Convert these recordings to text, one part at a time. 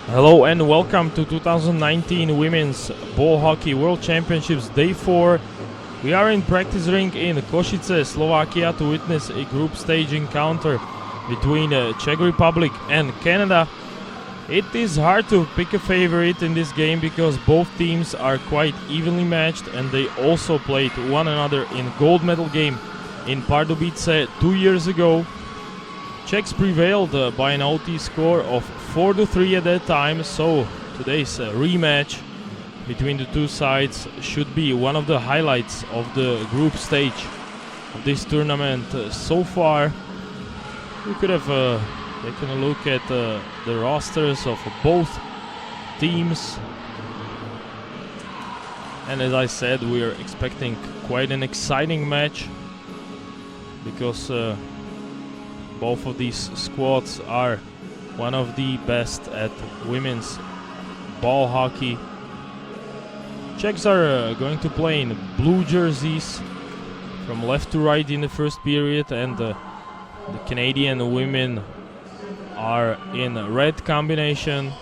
Hello and welcome to 2019 Women's Ball Hockey World Championships Day 4. We are in practice rink in Kosice, Slovakia to witness a group stage encounter between Czech Republic and Canada. It is hard to pick a favorite in this game because both teams are quite evenly matched and they also played one another in gold medal game in Pardubice 2 years ago. Czechs prevailed by an OT score of 4-3 at that time, so today's rematch between the two sides should be one of the highlights of the group stage of this tournament. So far, we could have taken a look at the rosters of both teams, and as I said, we are expecting quite an exciting match because both of these squads are one of the best at women's ball hockey. Czechs are going to play in blue jerseys from left to right in the first period, and the Canadian women are in red combination.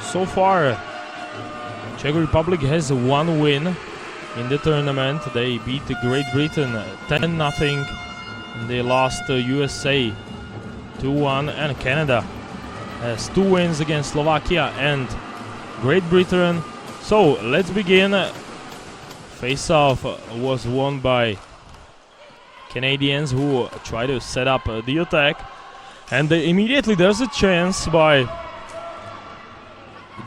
So far, Czech Republic has one win in the tournament. They beat Great Britain 10-0, and they lost USA 2-1, and Canada has 2 wins against Slovakia and Great Britain. So let's begin. Face-off was won by Canadians, who try to set up the attack, and immediately there's a chance by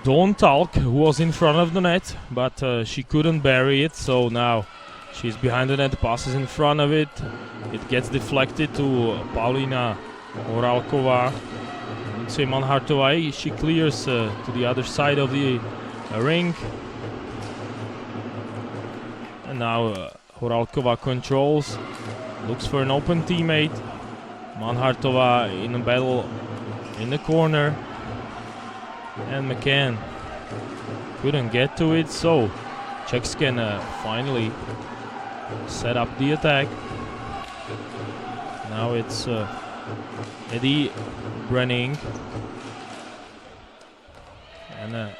Dawn Talk, who was in front of the net, but she couldn't bury it, so now she's behind the net, passes in front of it. It gets deflected to Paulina Horálková. Lucie Manhartová, she clears to the other side of the rink. And now Horálková controls, looks for an open teammate. Manhartová in a battle in the corner, and McCann couldn't get to it, so Czechs can finally set up the attack. Now it's Eddie Brenning, and a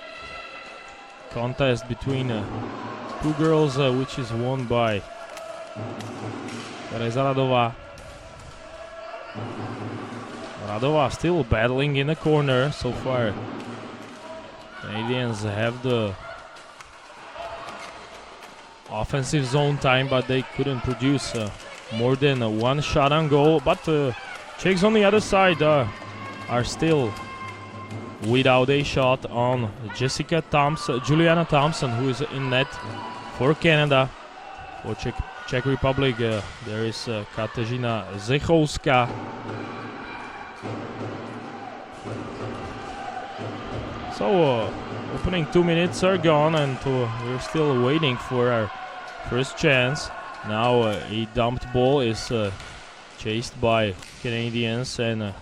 contest between two girls, which is won by Tereza Radová. Radová still battling in the corner. So far, Canadians have the offensive zone time, but they couldn't produce more than one shot on goal. But Czechs on the other side are still without a shot on Juliana Thompson, who is in net for Canada. For Czech Republic, there is Kateřina Zechovská. So opening 2 minutes are gone, and we're still waiting for our first chance. Now a dumped ball is chased by Canadians, and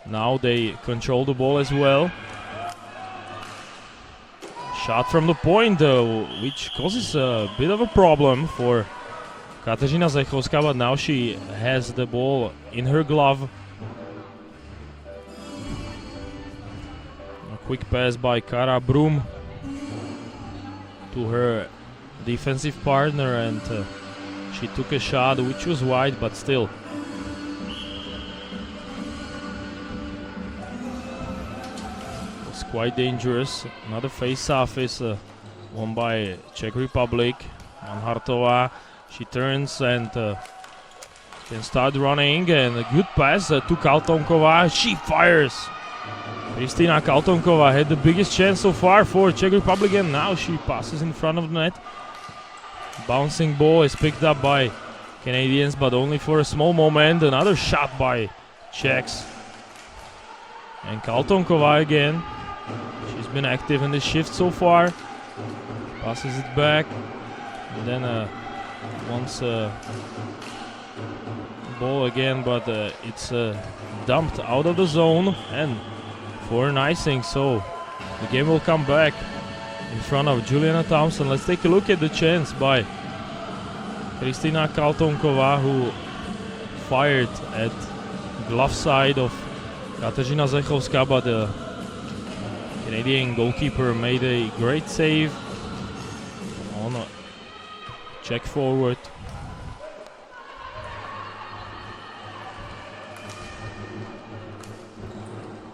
now they control the ball as well. shot from the point, which causes a bit of a problem for Kateřina Zechovská, but now she has the ball in her glove. A quick pass by Kara Brum to her defensive partner, and she took a shot which was wide, but still. It's quite dangerous. Another face-off is won by Czech Republic. Manhartová, she turns and can start running, and a good pass to Kaltonková. She fires. Kristina Kaltonková had the biggest chance so far for Czech Republic, and now she passes in front of the net. Bouncing ball is picked up by Canadians, but only for a small moment. Another shot by Czechs. And Kaltonková again. She's been active in the shift so far. Passes it back. And then wants ball again, but it's dumped out of the zone and for an icing. So the game will come back in front of Juliana Thompson. Let's take a look at the chance by Kristina Kaltonková, who fired at glove side of Kateřina Zechovská, but the Canadian goalkeeper made a great save on a check forward.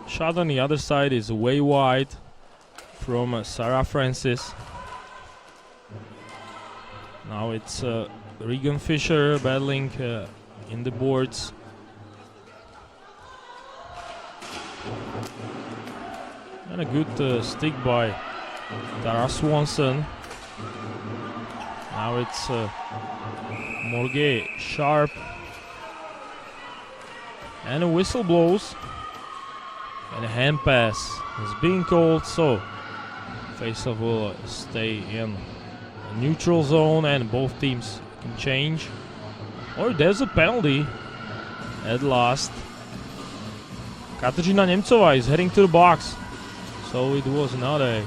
Shot on the other side is way wide from Sarah Francis. Now it's Regan Fisher battling in the boards. And a good stick by Tara Swanson. Now it's Morgue Sharp. And a whistle blows. And a hand pass is being called, so face-off will stay in a neutral zone and both teams can change. Or there's a penalty at last. Kateřina Němcová is heading to the box, so it was not a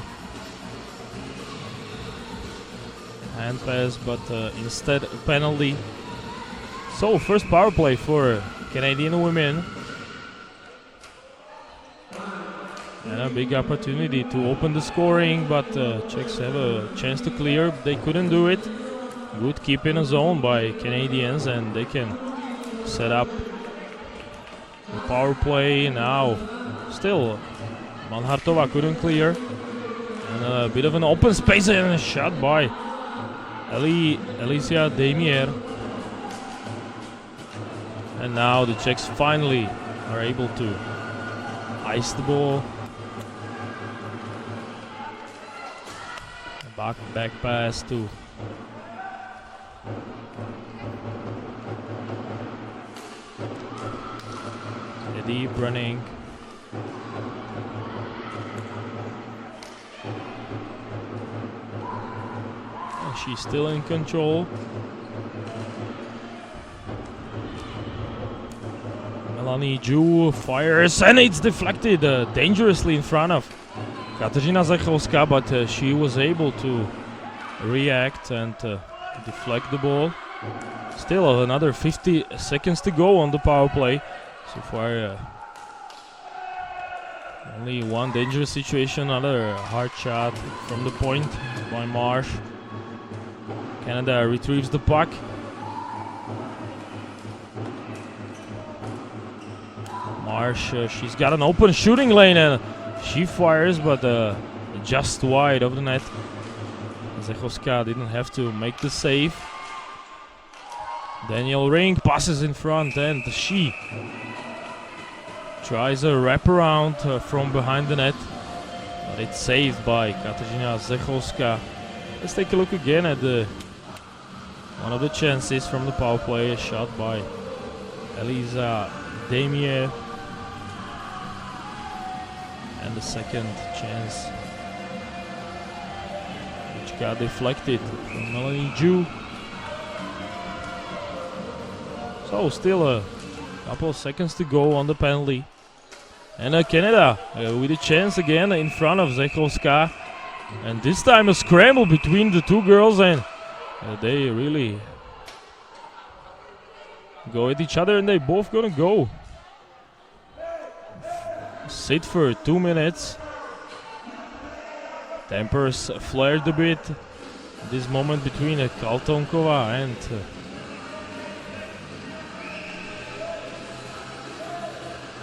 hand pass, but instead a penalty. So first power play for Canadian women. And a big opportunity to open the scoring, but Czechs have a chance to clear. They couldn't do it. Good keep in a zone by Canadians, and they can set up the power play now. Still, Manhartová couldn't clear. And a bit of an open space and a shot by Alicia Demier. And now the Czechs finally are able to ice the ball. Back pass to Eddie Brunning. And she's still in control. Melanie Ju fires and it's deflected dangerously in front of Kateřina Zechovská, but she was able to react and deflect the ball. Still another 50 seconds to go on the power play. So far only one dangerous situation, another hard shot from the point by Marsh. Canada retrieves the puck. Marsh, she's got an open shooting lane and she fires, but just wide of the net. Zechovská didn't have to make the save. Daniel Ring passes in front and she tries a wraparound from behind the net, but it's saved by Kateřina Zechovská. Let's take a look again at one of the chances from the power play, a shot by Elisa Demier. And the second chance, which got deflected from Melanie Ju. So still a couple of seconds to go on the penalty. And Canada with a chance again in front of Zechovská. And this time a scramble between the two girls, and they really go at each other, and they both gonna go. Sit for 2 minutes. Tempers flared a bit. This moment between Kaltonkova and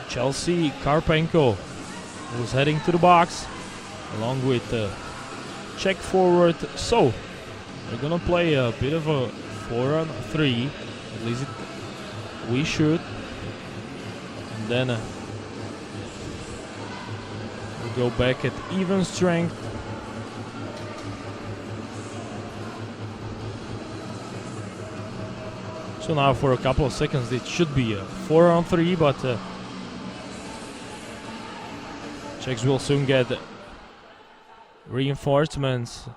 Chelsea Karpenko, who's heading to the box along with Czech forward. So we're gonna play a bit of a 4-on-3, at least we should, and then we go back at even strength. So now for a couple of seconds it should be a 4-on-3, but Czechs will soon get reinforcements.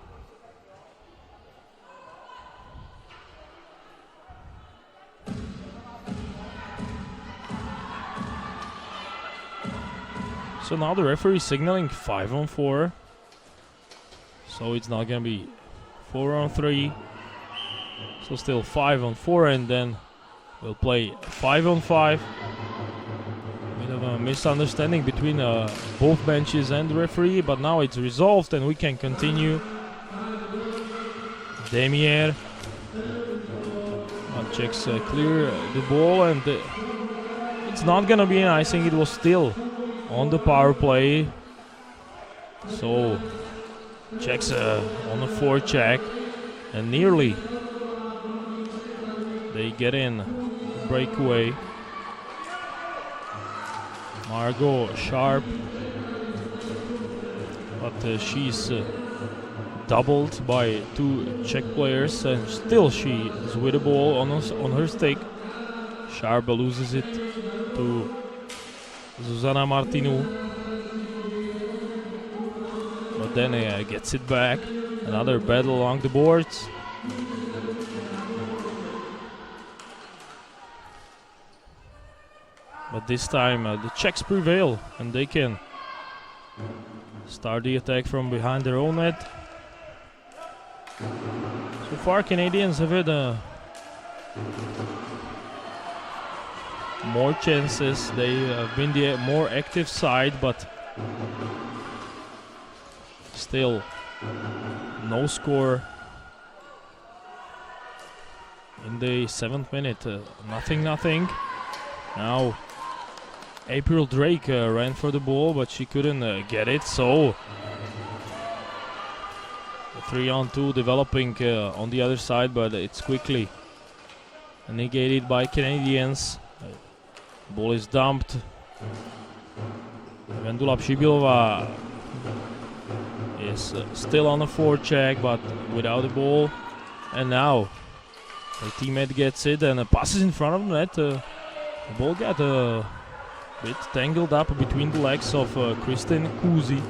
So now the referee is signaling 5-on-4. So it's not gonna be 4-on-3. So still 5-on-4, and then we'll play 5-on-5. Bit of a misunderstanding between both benches and the referee, but now it's resolved and we can continue. Demier. Czechs clear the ball, and it's not gonna be an icing. It was still on the power play. So Czechs on a forecheck, and nearly they get in breakaway. Margot sharp, but she's doubled by two Czech players, and still she is with the ball on her stick. Sharp loses it to Zuzana Martinu, but then gets it back. Another battle along the boards. But this time the Czechs prevail, and they can start the attack from behind their own net. So far Canadians have had more chances. They have been the more active side, but still no score. In the 7th minute, nothing. Now April Drake ran for the ball, but she couldn't get it, so 3-on-2 developing on the other side, but it's quickly negated by Canadians. Ball is dumped. Vendula Přibylová is still on a forecheck, but without the ball. And now her teammate gets it and passes in front of the net. The ball got a bit tangled up between the legs of Kristin Kuzi.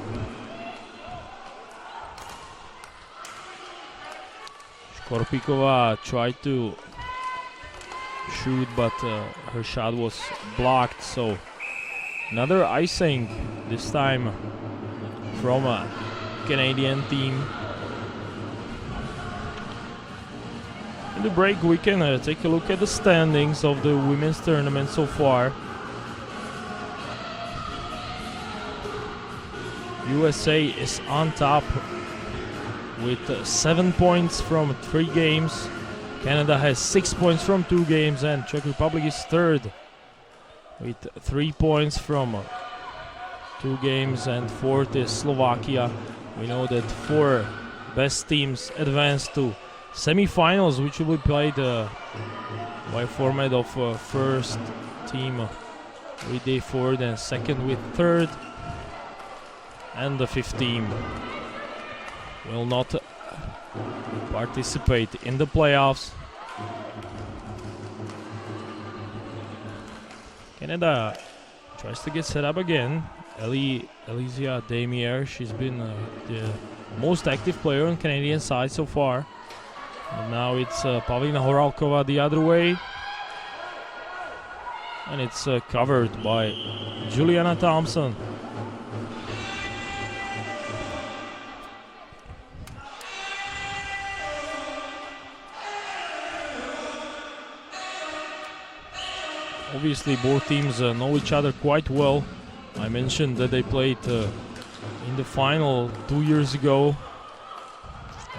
Škorpíková tried to shoot, but her shot was blocked. So another icing, this time from a Canadian team. In the break we can take a look at the standings of the women's tournament so far. USA is on top with 7 points from 3 games. Canada has 6 points from 2 games, and Czech Republic is third with 3 points from 2 games, and fourth is Slovakia. We know that 4 best teams advance to semi-finals, which will be played by a format of first team with the fourth and second with third, and the fifth team will not participate in the playoffs. Canada tries to get set up again. Elysia Demier, she's been the most active player on Canadian side so far. And now it's Pavlina Horalkova the other way. And it's covered by Juliana Thompson. Obviously, both teams know each other quite well. I mentioned that they played in the final 2 years ago,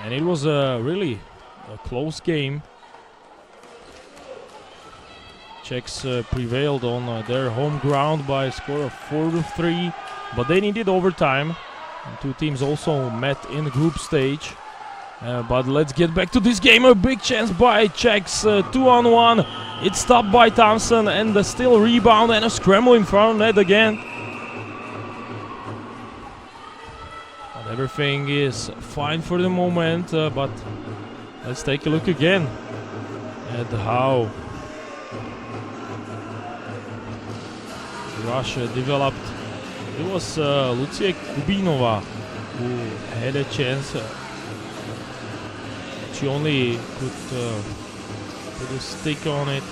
and it was really a close game. Czechs prevailed on their home ground by a score of 4-3, but they needed overtime. And two teams also met in the group stage. But let's get back to this game. A big chance by Czechs, 2-on-1. It's stopped by Thompson, and still rebound and a scramble in front of net again. But everything is fine for the moment, but let's take a look again at how Russia developed. It was Lucie Kubinova who had a chance. She only could put a stick on it.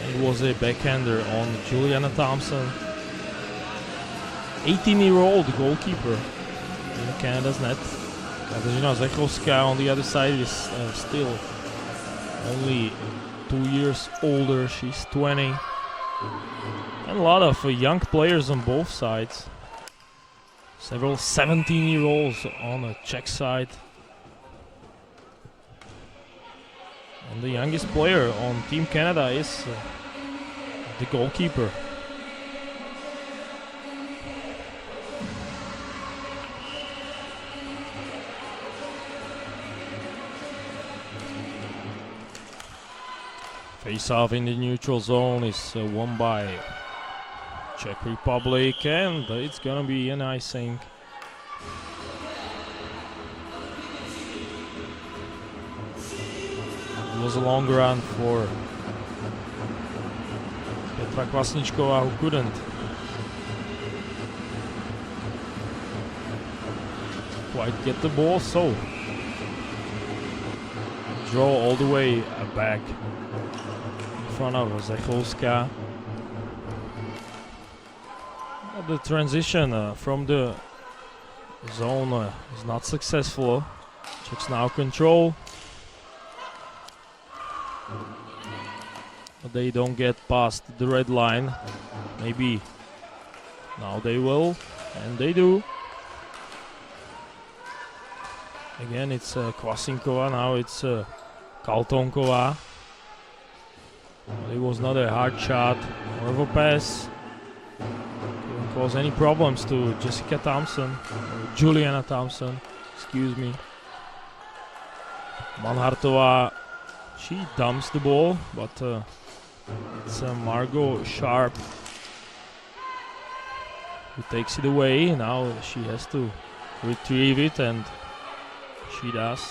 It was a backhander on Juliana Thompson, 18-year-old goalkeeper in Canada's net. Kateřina Zechovská on the other side is still only 2 years older. She's 20. And a lot of young players on both sides. Several 17-year-olds on the Czech side. And the youngest player on Team Canada is the goalkeeper. Face-off in the neutral zone is won by Czech Republic, and it's gonna be an icing. It was a long run for Petra Kvasničková, who couldn't quite get the ball, so draw all the way back in front of Zechovská. The transition from the zone is not successful. Czechs now control, but they don't get past the red line. Maybe now they will, and they do. Again, it's Kvasinkova, now it's Kaltonková. It was not a hard shot or of a pass. Cause any problems to Jessica Thompson, or Juliana Thompson, excuse me. Manhartová, she dumps the ball, but it's Margot Sharp who takes it away. Now she has to retrieve it, and she does.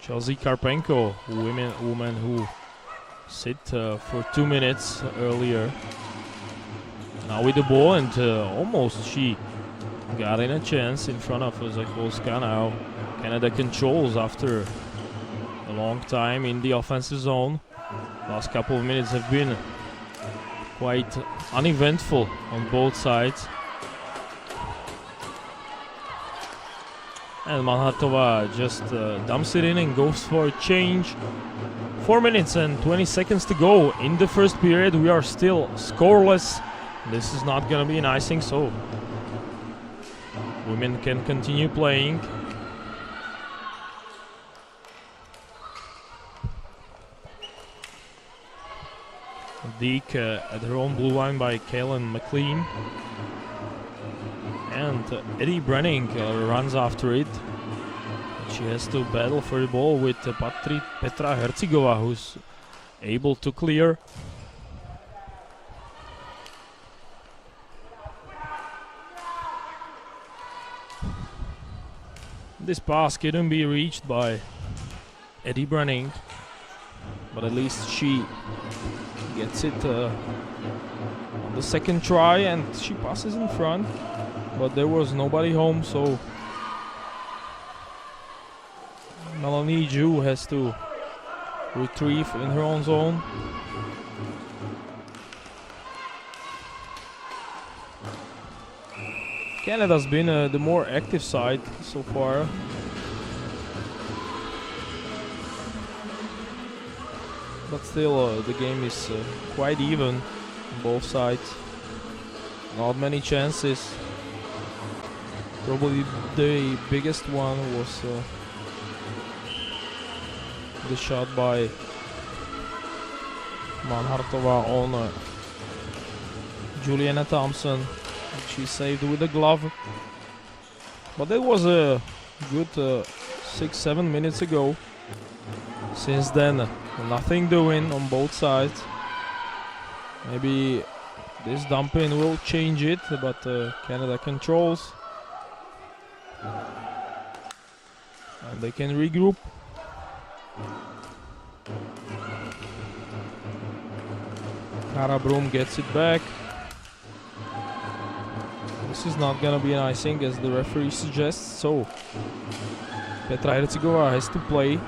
Chelsea Karpenko, woman who sit for 2 minutes earlier. Now with the ball, and almost she got in a chance in front of Zechovská. Now Canada controls after a long time in the offensive zone. Last couple of minutes have been quite uneventful on both sides. And Manhartová just dumps it in and goes for a change. 4 minutes and 20 seconds to go in the first period. We are still scoreless. This is not gonna be an icing, so women can continue playing. Deke at her own blue line by Kaylin McLean. And Eddie Brenning runs after it. She has to battle for the ball with Petra Hercigova, who's able to clear. This pass couldn't be reached by Eddie Brenning, but at least she gets it on the second try, and she passes in front. But there was nobody home, so Melanie Zhu has to retrieve in her own zone. Canada's been the more active side so far. But still, the game is quite even on both sides. Not many chances. Probably the biggest one was the shot by Manhartova on Juliana Thompson, which she saved with a glove. But that was a good 6-7 minutes ago. Since then, nothing doing on both sides. Maybe this dumping will change it, but Canada controls. And they can regroup. Kara Broom gets it back. This is not gonna be an icing as the referee suggests, so Petra Hercegova has to play.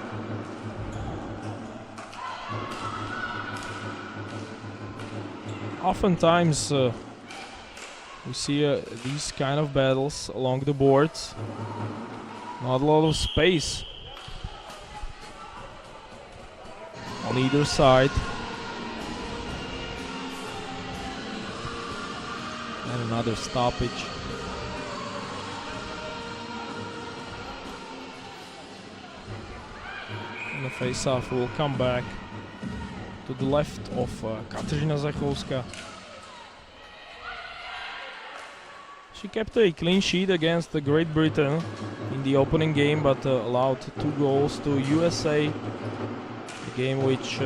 Oftentimes we see these kind of battles along the boards. Not a lot of space on either side. And another stoppage. And the face-off will come back to the left of Kateřina Zachovská. She kept a clean sheet against Great Britain in the opening game, but allowed 2 goals to USA. A game which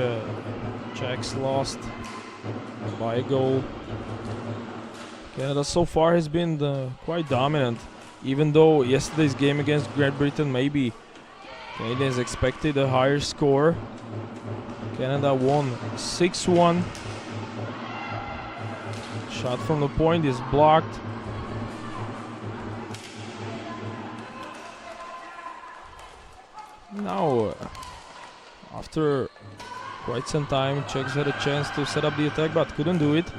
Czechs lost by a goal. Canada so far has been quite dominant, even though yesterday's game against Great Britain maybe Canadians expected a higher score. Canada won 6-1. Shot from the point is blocked. Now, after quite some time, Czechs had a chance to set up the attack but couldn't do it.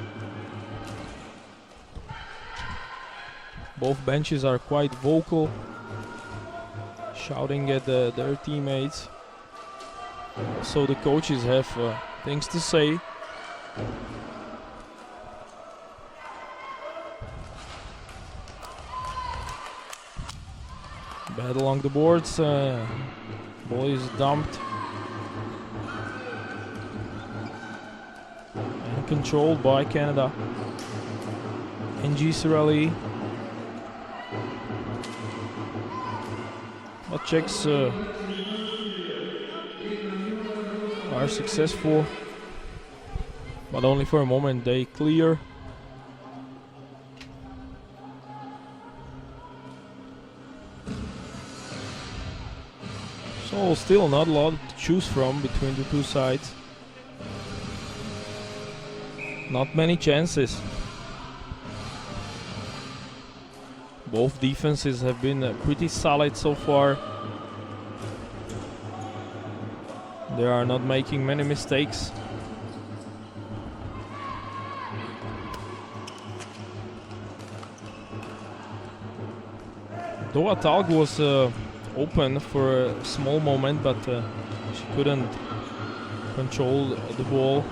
Both benches are quite vocal, shouting at their teammates. So the coaches have things to say. Bad along the boards. Ball is dumped and controlled by Canada. NG Cirelli. But Czechs are successful, but only for a moment. They clear. So still not a lot to choose from between the two sides. Not many chances. Both defenses have been pretty solid so far. They are not making many mistakes. Doa Talg was open for a small moment, but she couldn't control the ball.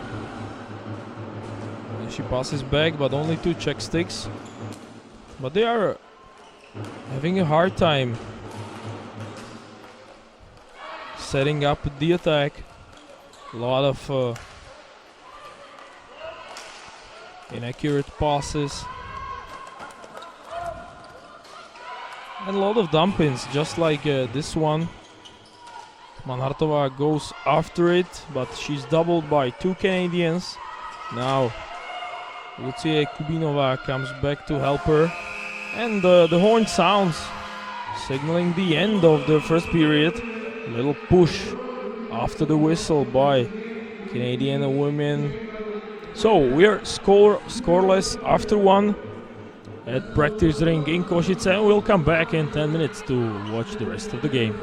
And she passes back, but only 2 Czech sticks. But they are having a hard time setting up the attack. A lot of inaccurate passes and a lot of dumpings, just like this one. Manhartova goes after it, but she's doubled by 2 Canadians. Now Lucie Kubinova comes back to help her, and the horn sounds, signaling the end of the first period. A little push after the whistle by Canadian and Women. So we're scoreless after 1 at practice ring in Kosice, and we'll come back in 10 minutes to watch the rest of the game.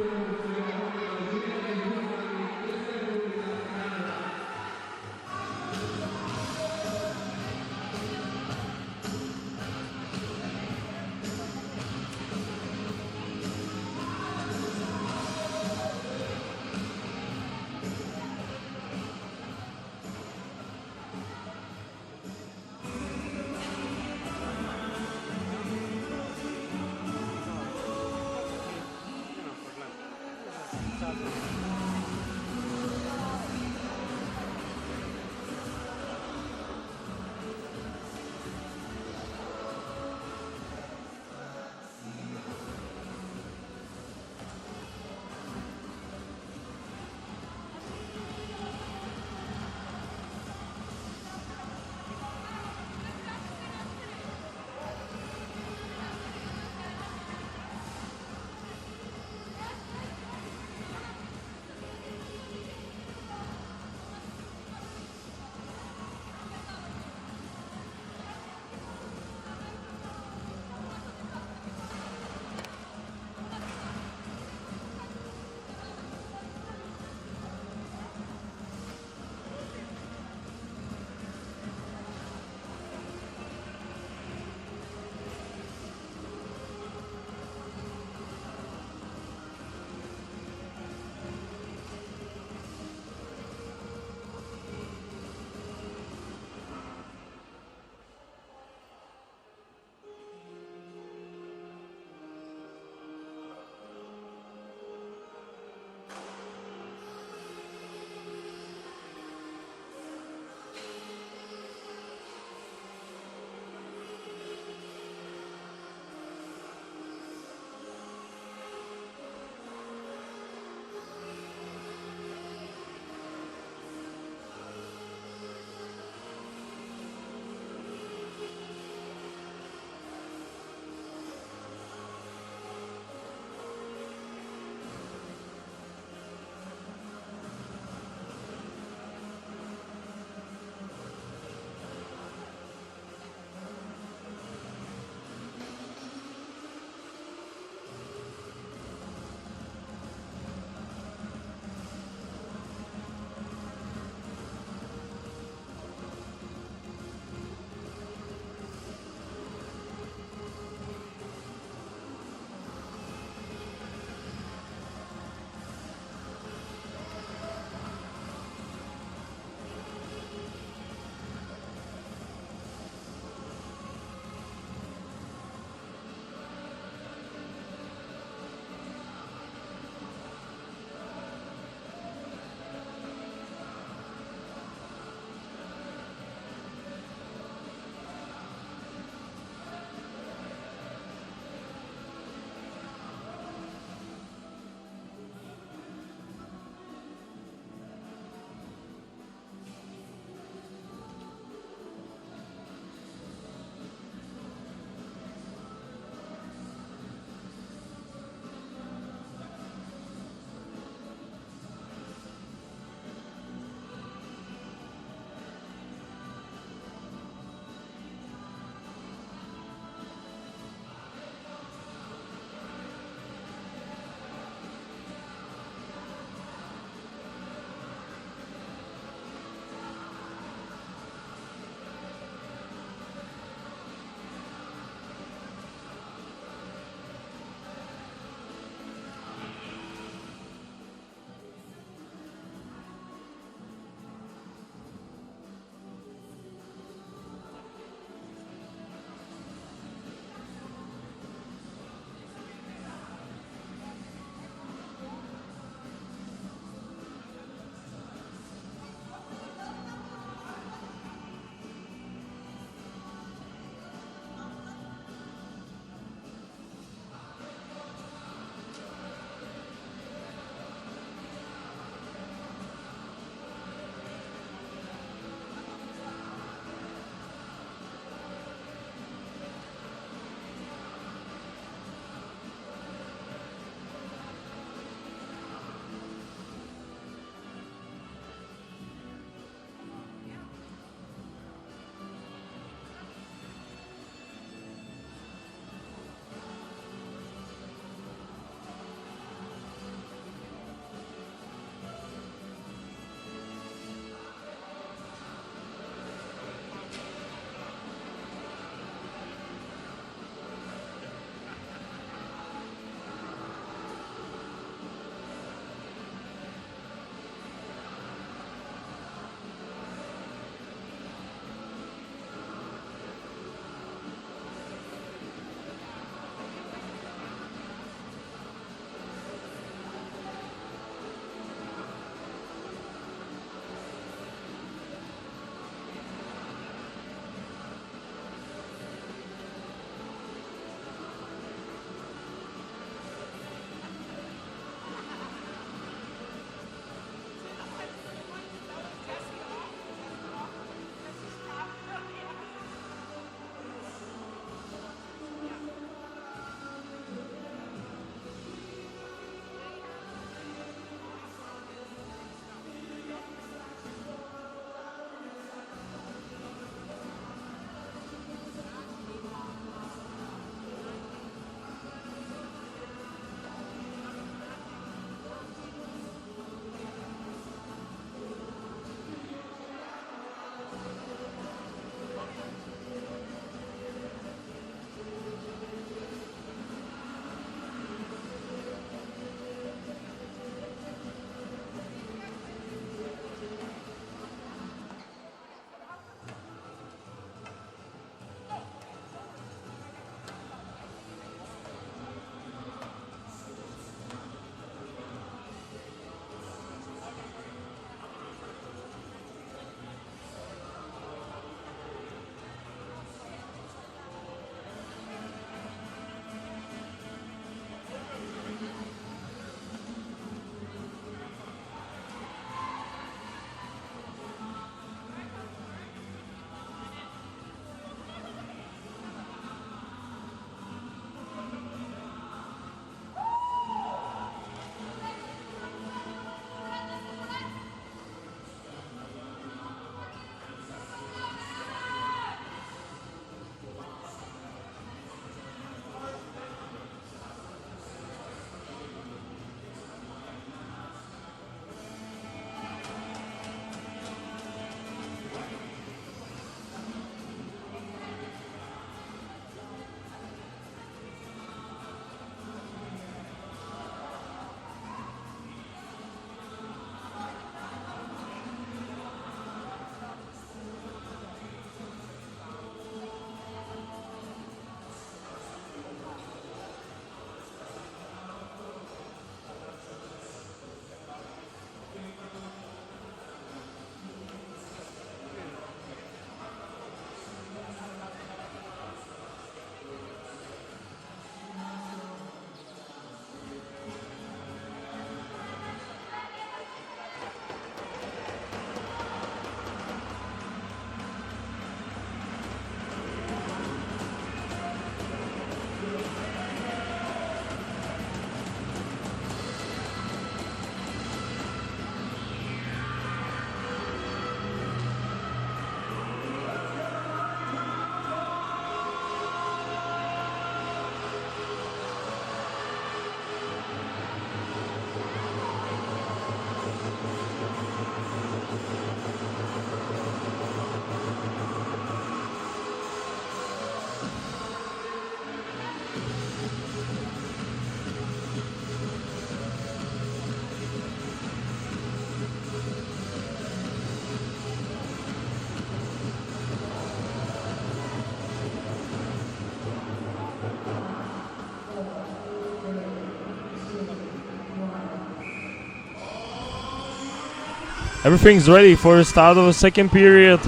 Everything's ready for the start of the second period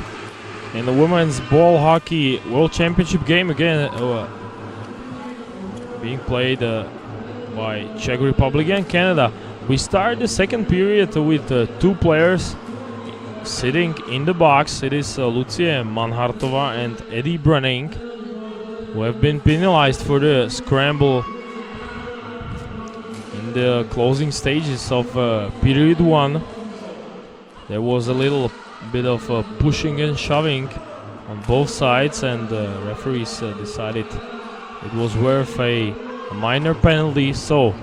in the Women's Ball Hockey World Championship game again, being played by Czech Republic and Canada. We start the second period with two players sitting in the box. It is Lucie Manhartova and Eddie Brenning, who have been penalized for the scramble in the closing stages of period 1. There was a little bit of pushing and shoving on both sides, and the referees decided it was worth a minor penalty. So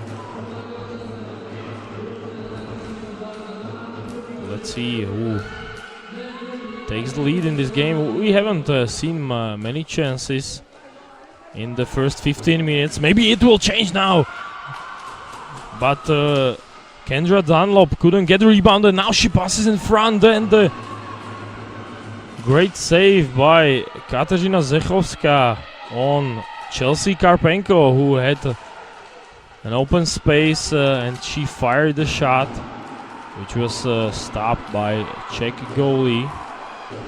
let's see who takes the lead in this game. We haven't seen many chances in the first 15 minutes. Maybe it will change now, but Kendra Dunlop couldn't get the rebound, and now she passes in front, and great save by Kateřina Zechovská on Chelsea Karpenko, who had an open space, and she fired the shot, which was stopped by Czech goalie.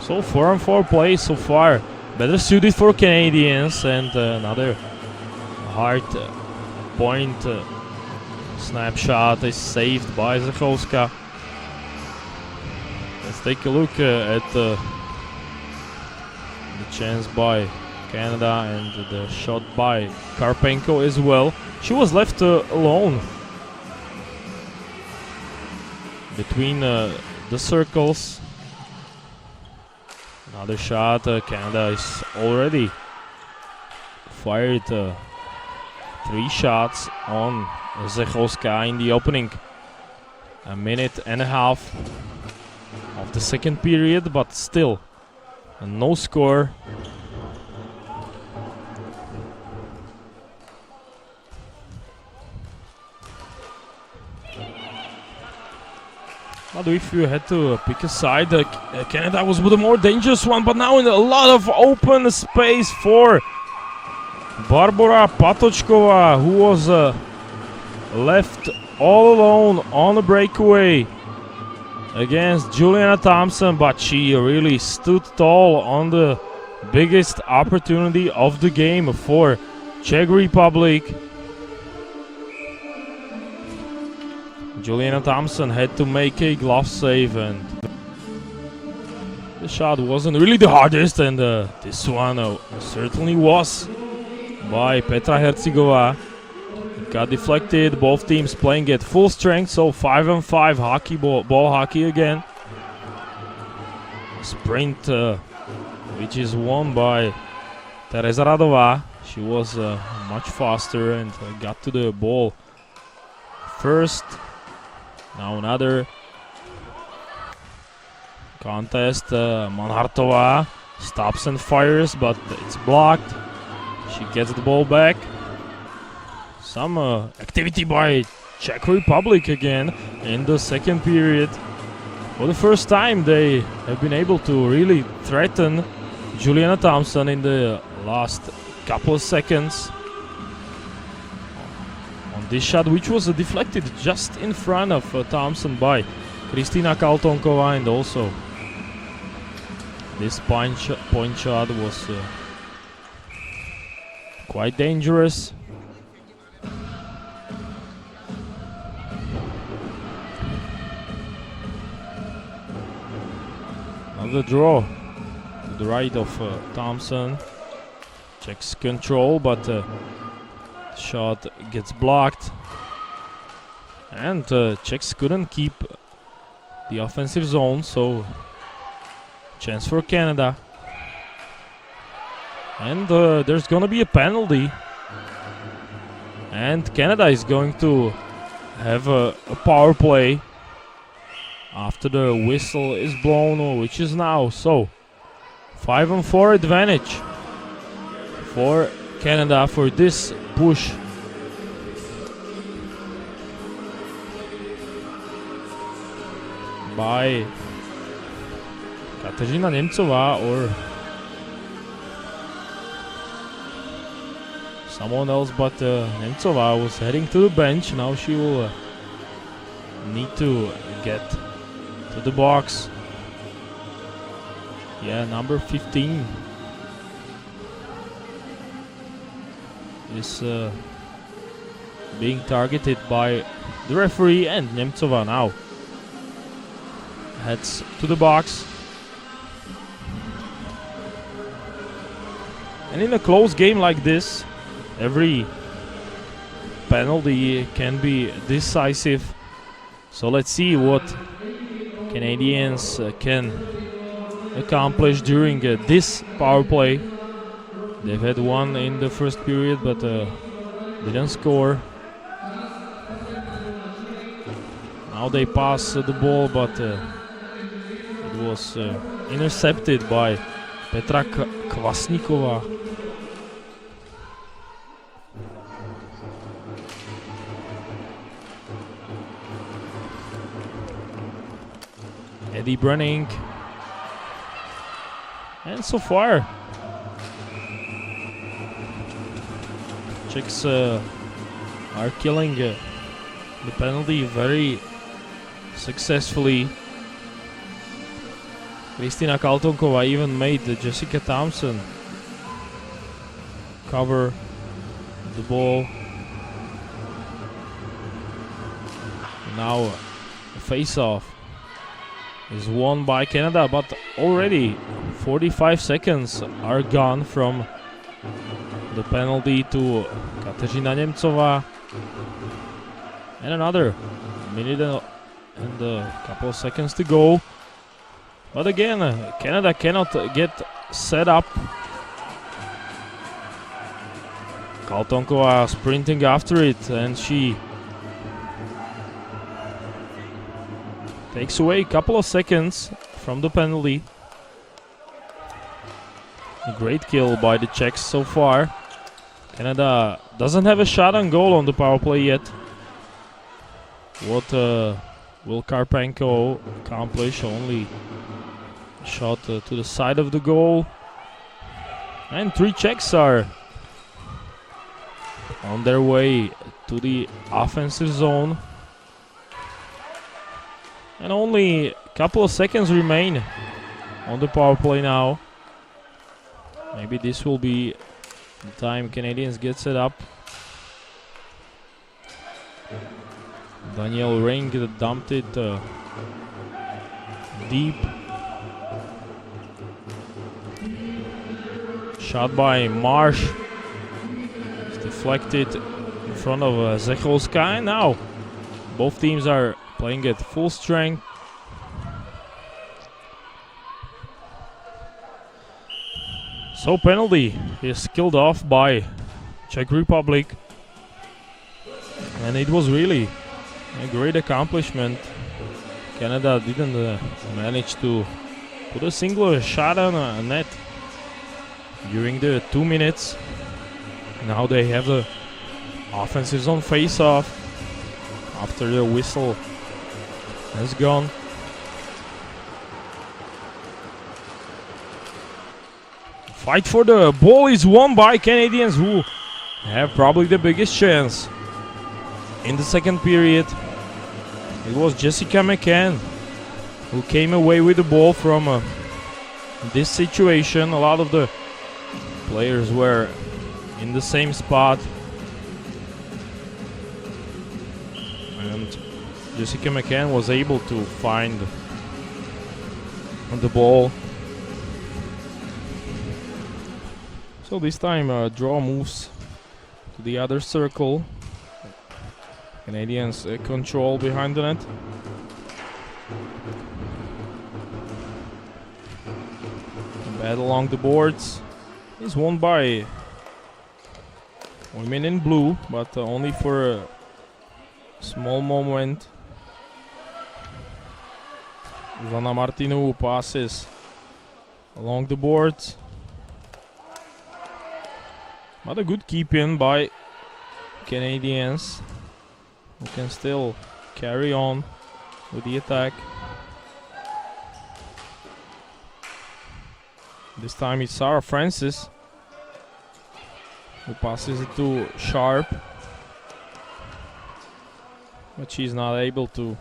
So 4-on-4 play so far, better suited for Canadians, and another hard point snapshot is saved by Zechovská. Let's take a look at the chance by Canada and the shot by Karpenko as well. She was left alone between the circles. Another shot. Canada is already fired 3 shots on Zechovská in the opening a minute and a half of the second period, but still no score. But if you had to pick a side, Canada was the more dangerous one, but now in a lot of open space for Barbora Patočková, who was left all alone on a breakaway against Juliana Thompson, but she really stood tall on the biggest opportunity of the game for Czech Republic. Juliana Thompson had to make a glove save, and the shot wasn't really the hardest, and this one certainly was by Petra Hercigová. It got deflected. Both teams playing at full strength, so 5-on-5 hockey, ball hockey again. Sprint, which is won by Tereza Radová. She was much faster and got to the ball first. Now another contest. Manhartova stops and fires, but it's blocked. She gets the ball back. Some activity by Czech Republic again in the second period. For the first time, they have been able to really threaten Juliana Thompson in the last couple of seconds. On this shot, which was deflected just in front of Thompson by Kristina Kaltonková, and also this point shot was quite dangerous. Another draw to the right of Thompson. Checks control, but shot gets blocked, and Czechs couldn't keep the offensive zone, so chance for Canada. And there's gonna be a penalty, and Canada is going to have a power play after the whistle is blown, which is now. So 5-on-4 advantage for Canada for this push. By Kateřina Němcová or someone else, but Němcová was heading to the bench. Now she will need to get to to the box. Yeah, number 15 is being targeted by the referee, and Nemcová now heads to the box. And in a close game like this, every penalty can be decisive. So let's see what Canadians can accomplish during this power play. They've had one in the first period, but didn't score. Now they pass the ball, but it was intercepted by Petra Kvasníková. Eddie Brenning. And so far, Czechs are killing the penalty very successfully. Kristina Kaltonková even made Jessica Thompson cover the ball. Now a face-off is won by Canada, but already 45 seconds are gone from the penalty to Kateřina Němcová. And another minute and a couple of seconds to go. But again, Canada cannot get set up. Kaltonková sprinting after it, and she takes away a couple of seconds from the penalty. A great kill by the Czechs so far. Canada doesn't have a shot on goal on the power play yet. What will Karpenko accomplish? Only a shot to the side of the goal. And 3 Czechs are on their way to the offensive zone. And only a couple of seconds remain on the power play now. Maybe this will be the time Canadians get set up. Daniel Ring dumped it deep. Shot by Marsh. It's deflected in front of Zecholska. And now both teams are playing at full strength. So penalty is killed off by Czech Republic. And it was really a great accomplishment. Canada didn't manage to put a single shot on a net during the 2 minutes. Now they have the offensive zone face-off after the whistle has gone. Fight for the ball is won by Canadians, who have probably the biggest chance. In the second period, it was Jessica McCann who came away with the ball from this situation. A lot of the players were in the same spot. And Jessica McCann was able to find the ball. So this time draw moves to the other circle. Canadians control behind the net. The battle along the boards is won by women in blue, but only for a small moment. Zana Martinou passes along the boards. But a good keep in by Canadians, who can still carry on with the attack. This time it's Sarah Francis who passes it to Sharp, but she's not able to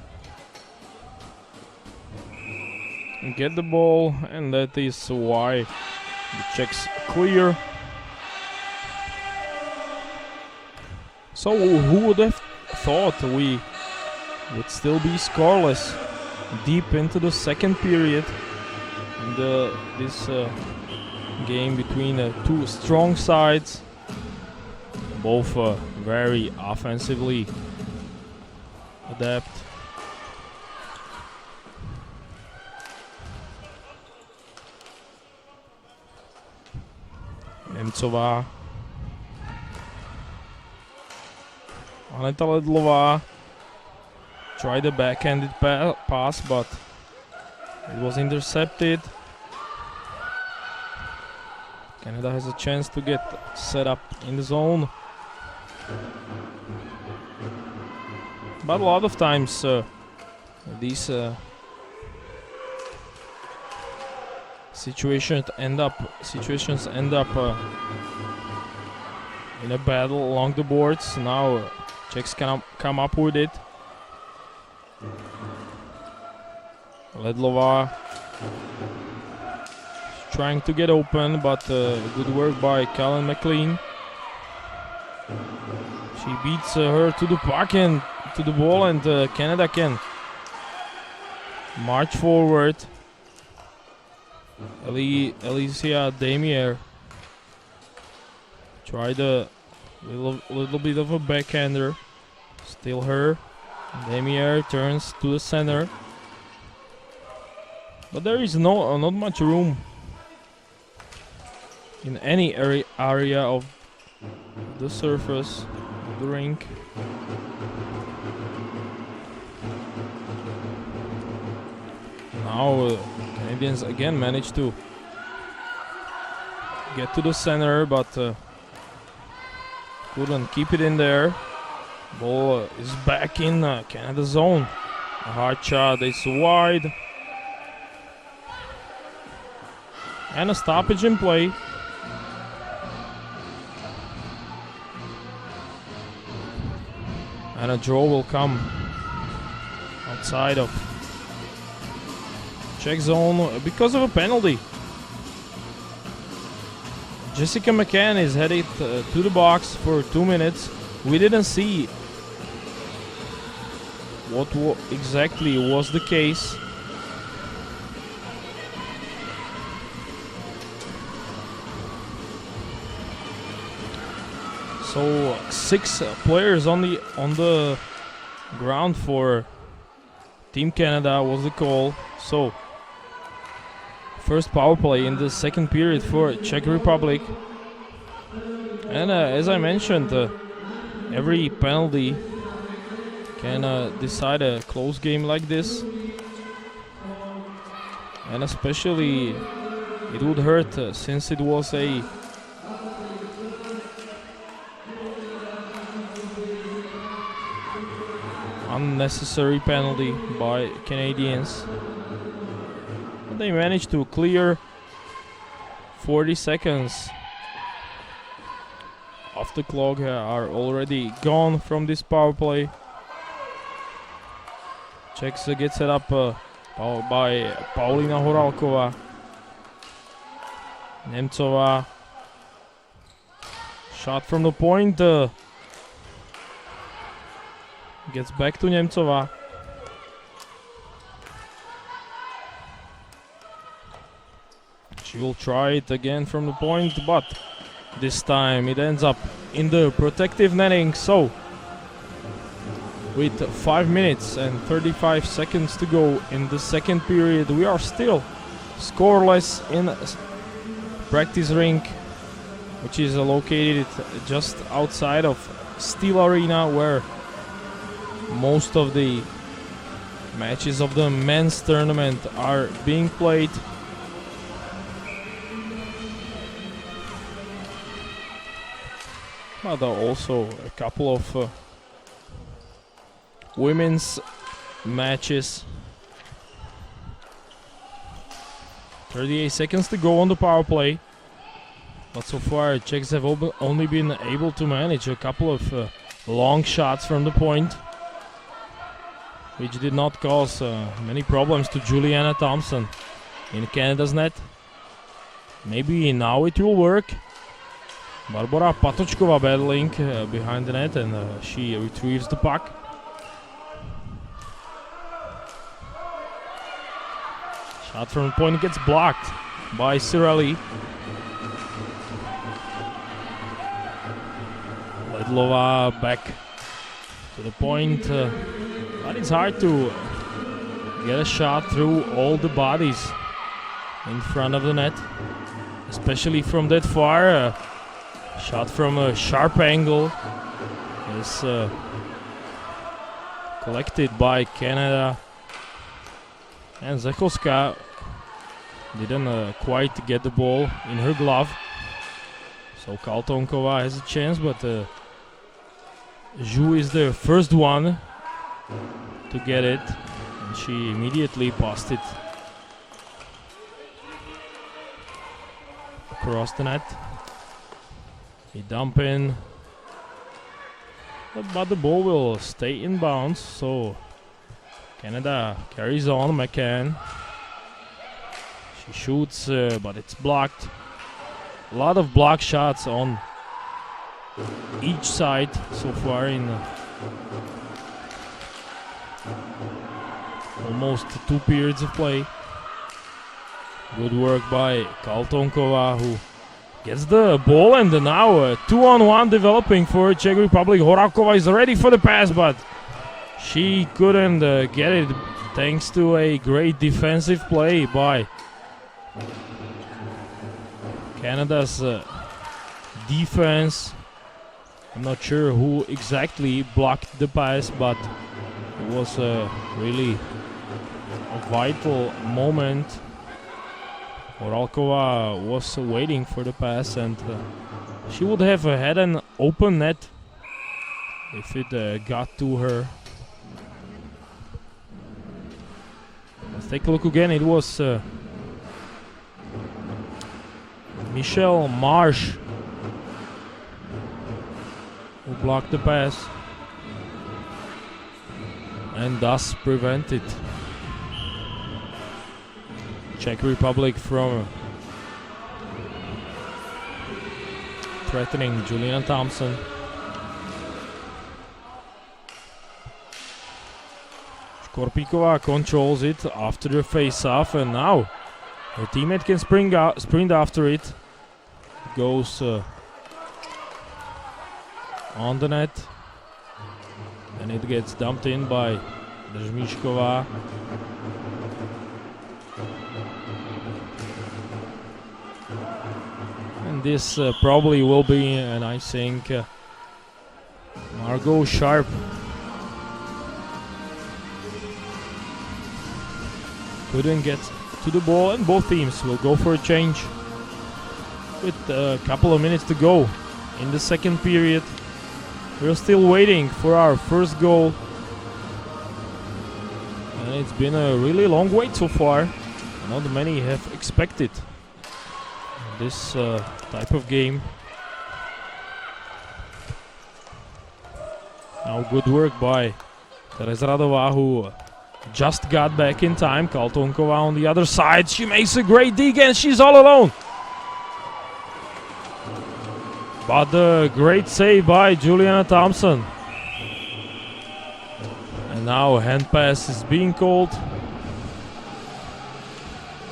get the ball, and that is why the Czechs clear. So who would have thought we would still be scoreless deep into the second period in this game between two strong sides, both very offensively adept. Němcová, Aneta Ledlová tried a backhanded pass, but it was intercepted. Canada has a chance to get set up in the zone, but a lot of times these situations end up in a battle along the boards. Now Czechs can come up with it. Ledlová trying to get open, but good work by Callan McLean. She beats her to the puck and to the ball, and Canada can march forward. Alicia Damier tried a little bit of a backhander. Still her. Damier turns to the center, but there is not much room in any area of the surface of the rink. Now Canadians again managed to get to the center, but couldn't keep it in there. Ball is back in Canada's zone. A hard shot is wide. And a stoppage in play. And a draw will come outside of Czech zone because of a penalty. Jessica McCann is headed to the box for 2 minutes. We didn't see what exactly was the case. So 6 players on the ground for Team Canada was the call. So first power play in the second period for Czech Republic. And as I mentioned, every penalty can decide a close game like this. And especially it would hurt since it was a unnecessary penalty by Canadians. But they managed to clear. 40 seconds off the clock are already gone from this power play. Czechs get set up by Paulina Horálková. Němcová. Shot from the point. Gets back to Němcová. She will try it again from the point, but this time it ends up in the protective netting. So with 5 minutes and 35 seconds to go in the second period, we are still scoreless in practice rink, which is located just outside of Steel Arena, where most of the matches of the men's tournament are being played. But also a couple of women's matches. 38 seconds to go on the power play. But so far Czechs have only been able to manage a couple of long shots from the point, which did not cause many problems to Juliana Thompson. in Canada's net. Maybe now it will work. Barbora Patočková battling behind the net, and she retrieves the puck. Shot from the point gets blocked by Cirelli. Ledlova back to the point, but it's hard to get a shot through all the bodies in front of the net, especially from that far. Shot from a sharp angle is collected by Canada, and Zechoska didn't quite get the ball in her glove, so Kaltonkova has a chance, but Zhu is the first one to get it, and she immediately passed it across the net. They dump in, but the ball will stay in bounds, so Canada carries on. McCann, she shoots, but it's blocked. A lot of block shots on each side so far in almost 2 periods of play. Good work by Kaltonkova, who gets the ball, and now 2-on-1 developing for Czech Republic. Horakova is ready for the pass, but she couldn't get it thanks to a great defensive play by Canada's defense. I'm not sure who exactly blocked the pass, but it was really a vital moment. Oralkova was waiting for the pass, and she would have had an open net if it got to her. Let's take a look again. It was Michelle Marsh who blocked the pass and thus prevented Czech Republic from threatening Juliana Thompson. Škorpíková controls it after the face-off, and now her teammate can sprint after it. Goes on the net, and it gets dumped in by Držmíšková. And this probably will be an icing. Margot Sharp couldn't get to the ball, and both teams will go for a change with a couple of minutes to go in the second period. We're still waiting for our first goal, and it's been a really long wait so far. Not many have expected this type of game. Now good work by Tereza Radová, who just got back in time. Kaltonkova on the other side. She makes a great dig, and she's all alone. But a great save by Juliana Thompson. And now a hand pass is being called.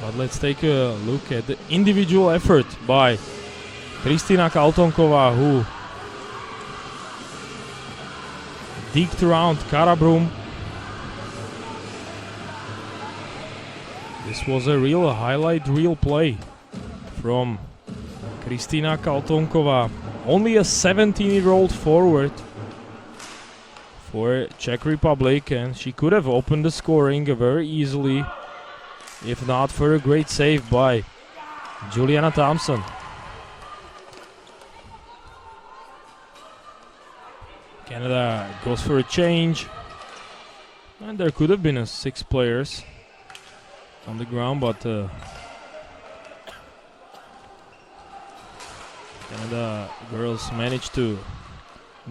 But let's take a look at the individual effort by Kristina Kaltonkova, who digged around Karabrum. This was a real highlight reel play from Kristina Kaltonkova. Only a 17-year-old forward for Czech Republic, and she could have opened the scoring very easily if not for a great save by Juliana Thompson. Canada goes for a change, and there could have been 6 players on the ground, but Canada girls managed to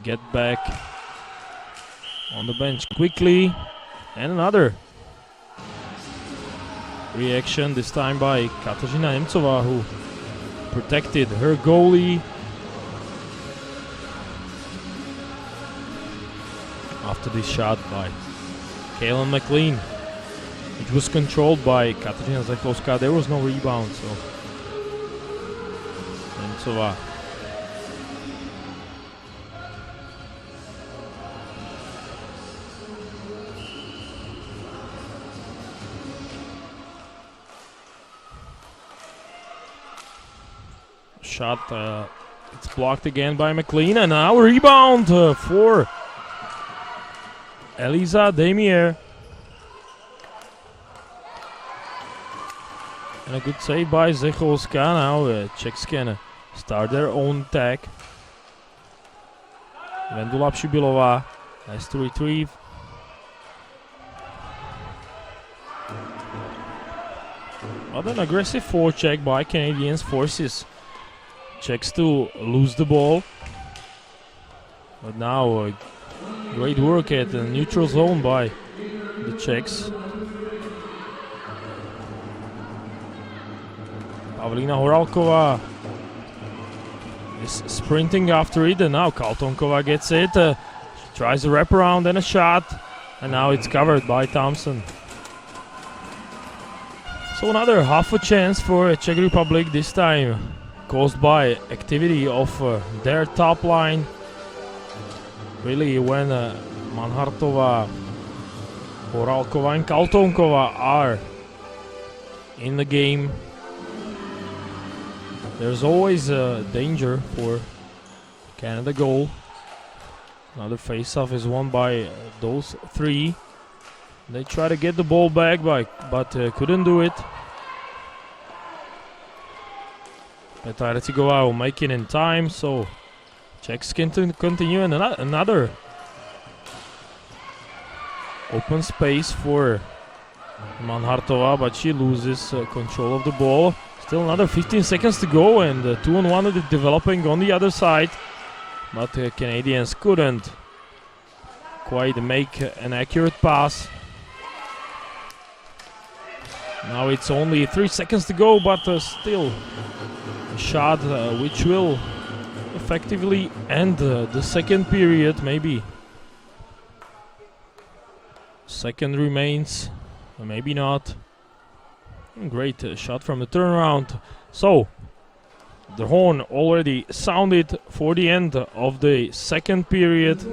get back on the bench quickly, and another reaction this time by Katarzyna Nemcová, who protected her goalie after this shot by Kaylin McLean, which was controlled by Katarzyna Zachovská. There was no rebound, so Nemcová. Shot, it's blocked again by McLean, and now a rebound for Eliza Demier. And a good save by Zechovská. Now Czechs can start their own attack. Vendula Přibylová has to retrieve. But an aggressive forecheck by Canadians forces Czechs to lose the ball. But now great work at the neutral zone by the Czechs. Pavlína Horálková is sprinting after it, and now Kaltonkova gets it. She tries a wraparound and a shot, and now it's covered by Thompson. So another half a chance for Czech Republic, this time caused by activity of their top line. Really, when Manhartová, Horálková and Kaltonkova are in the game, there's always a danger for Canada goal. Another face-off is won by those three. They try to get the ball back, but couldn't do it. Petra Recigová will make it in time, so Czechs can continue, and another open space for Manhartová, but she loses control of the ball. Still another 15 seconds to go, and 2-on-1 is developing on the other side, but Canadians couldn't quite make an accurate pass. Now it's only 3 seconds to go, but still a shot which will effectively end the second period, maybe. Second remains, maybe not. Great shot from the turnaround. So the horn already sounded for the end of the second period,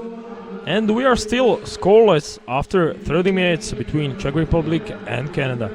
and we are still scoreless after 30 minutes between Czech Republic and Canada.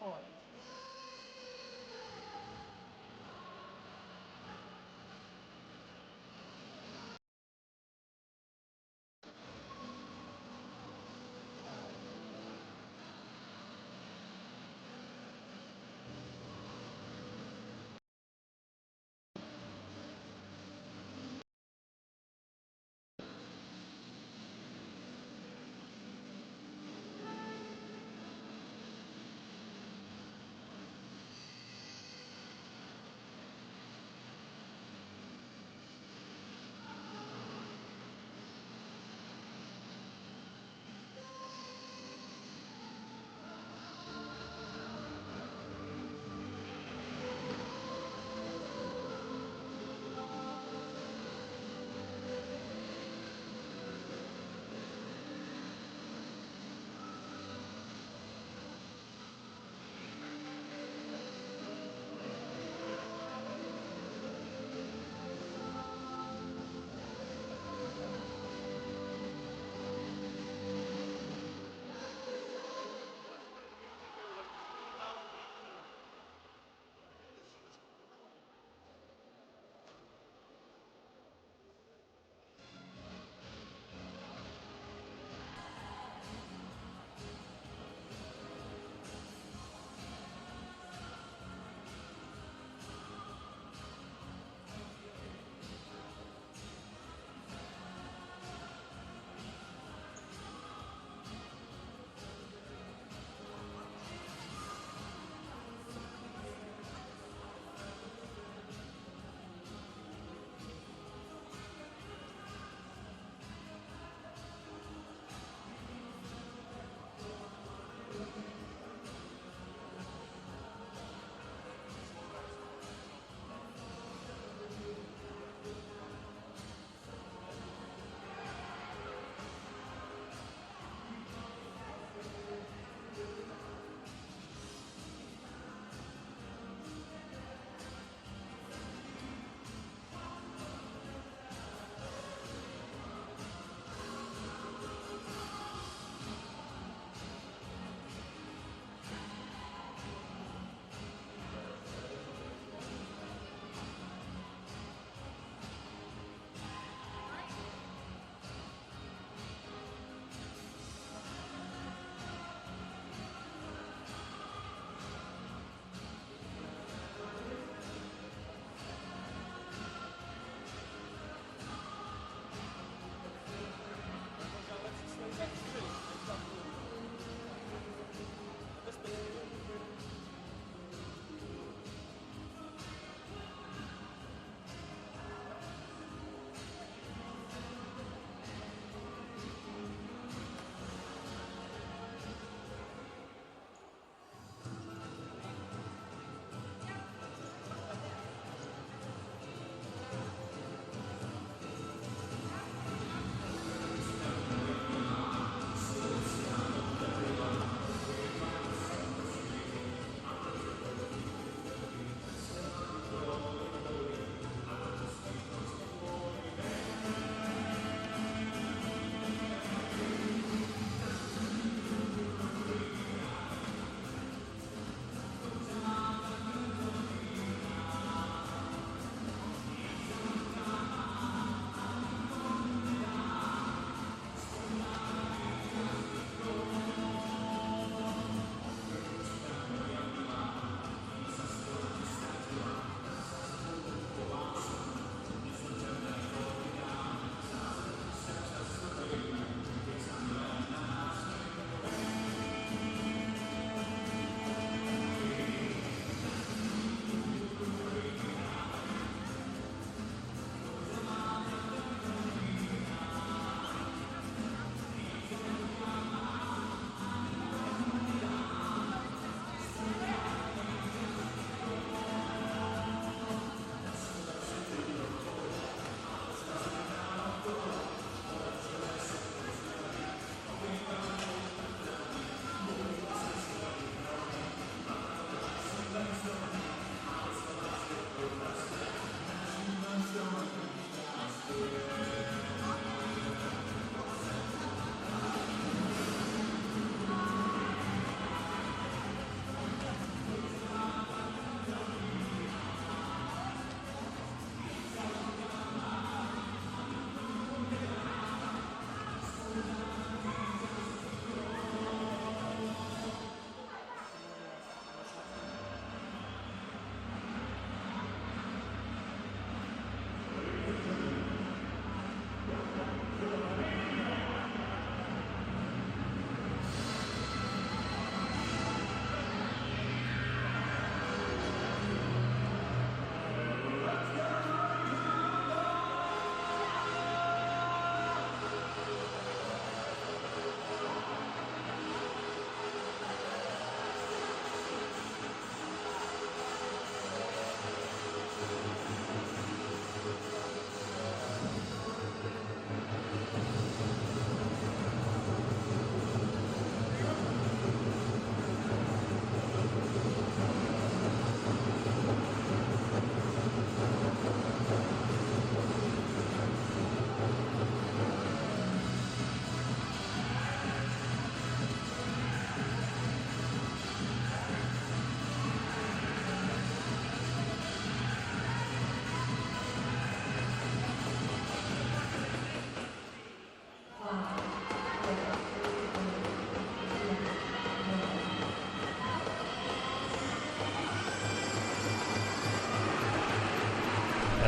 All right.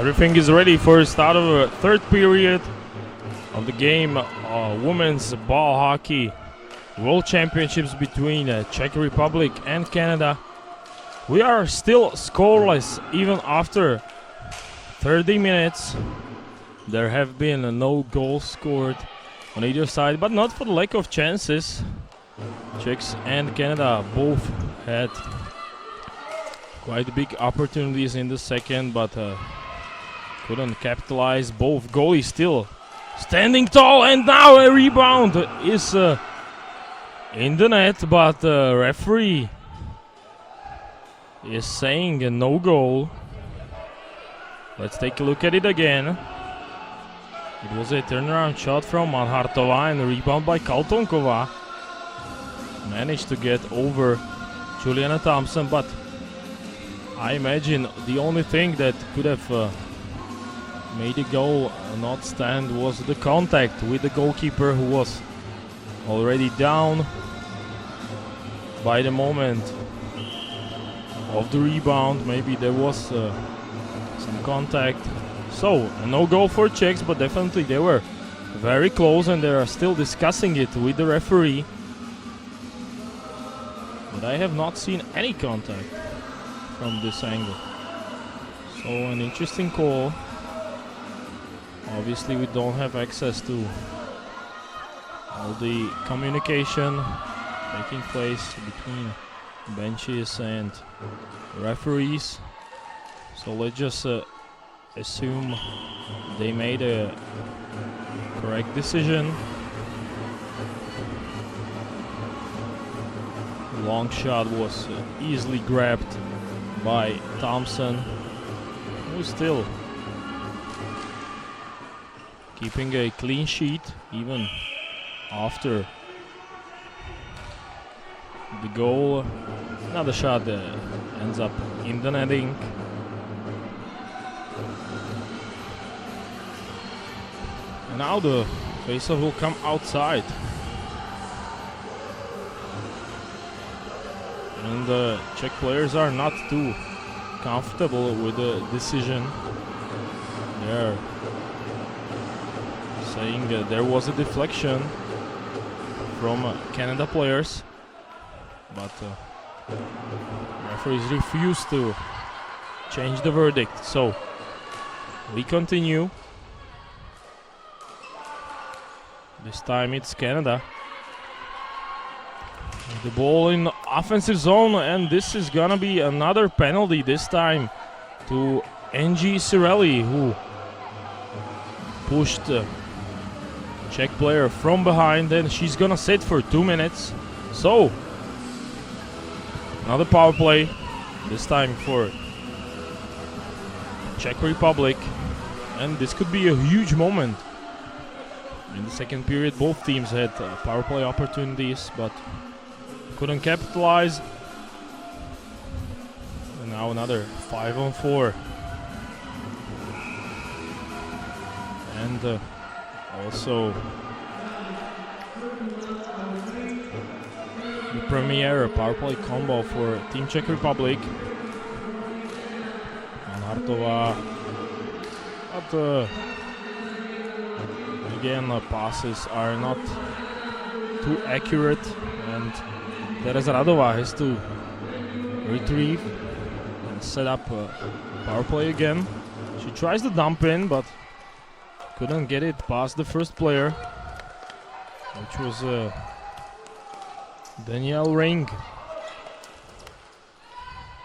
Everything is ready for the start of the third period of the game. Women's ball hockey World Championships between Czech Republic and Canada. We are still scoreless even after 30 minutes. There have been no goals scored on either side, but not for the lack of chances. Czechs and Canada both had quite big opportunities in the second, but couldn't capitalize. Both goalies still standing tall, and now a rebound is in the net, but the referee is saying a no goal. Let's take a look at it again. It was a turnaround shot from Manhartova and a rebound by Kaltonkova. Managed to get over Juliana Thompson, but I imagine the only thing that could have made the goal not stand was the contact with the goalkeeper, who was already down by the moment of the rebound. Maybe there was some contact. So, a no goal for Czechs, but definitely they were very close and they are still discussing it with the referee. But I have not seen any contact from this angle. So, an interesting call. Obviously, we don't have access to all the communication taking place between benches and referees. So let's just assume they made a correct decision. The long shot was easily grabbed by Thompson, who's still keeping a clean sheet even after the goal. Another shot ends up in the netting. And now the faceoff will come outside. And the Czech players are not too comfortable with the decision. They're saying that there was a deflection from Canada players, but referees refused to change the verdict. So we continue. This time it's Canada. The ball in the offensive zone, and this is gonna be another penalty, this time to Angie Cirelli, who pushed the Czech player from behind, and she's gonna sit for 2 minutes. So another power play, this time for Czech Republic, and this could be a huge moment. In the second period, both teams had power play opportunities, but couldn't capitalize. And now another 5-on-4. And also the premier power play combo for Team Czech Republic. Manhartova, but again, passes are not too accurate, and Tereza Radová has to retrieve and set up a power play again. She tries to dump in, but couldn't get it past the first player, which was Danielle Ring.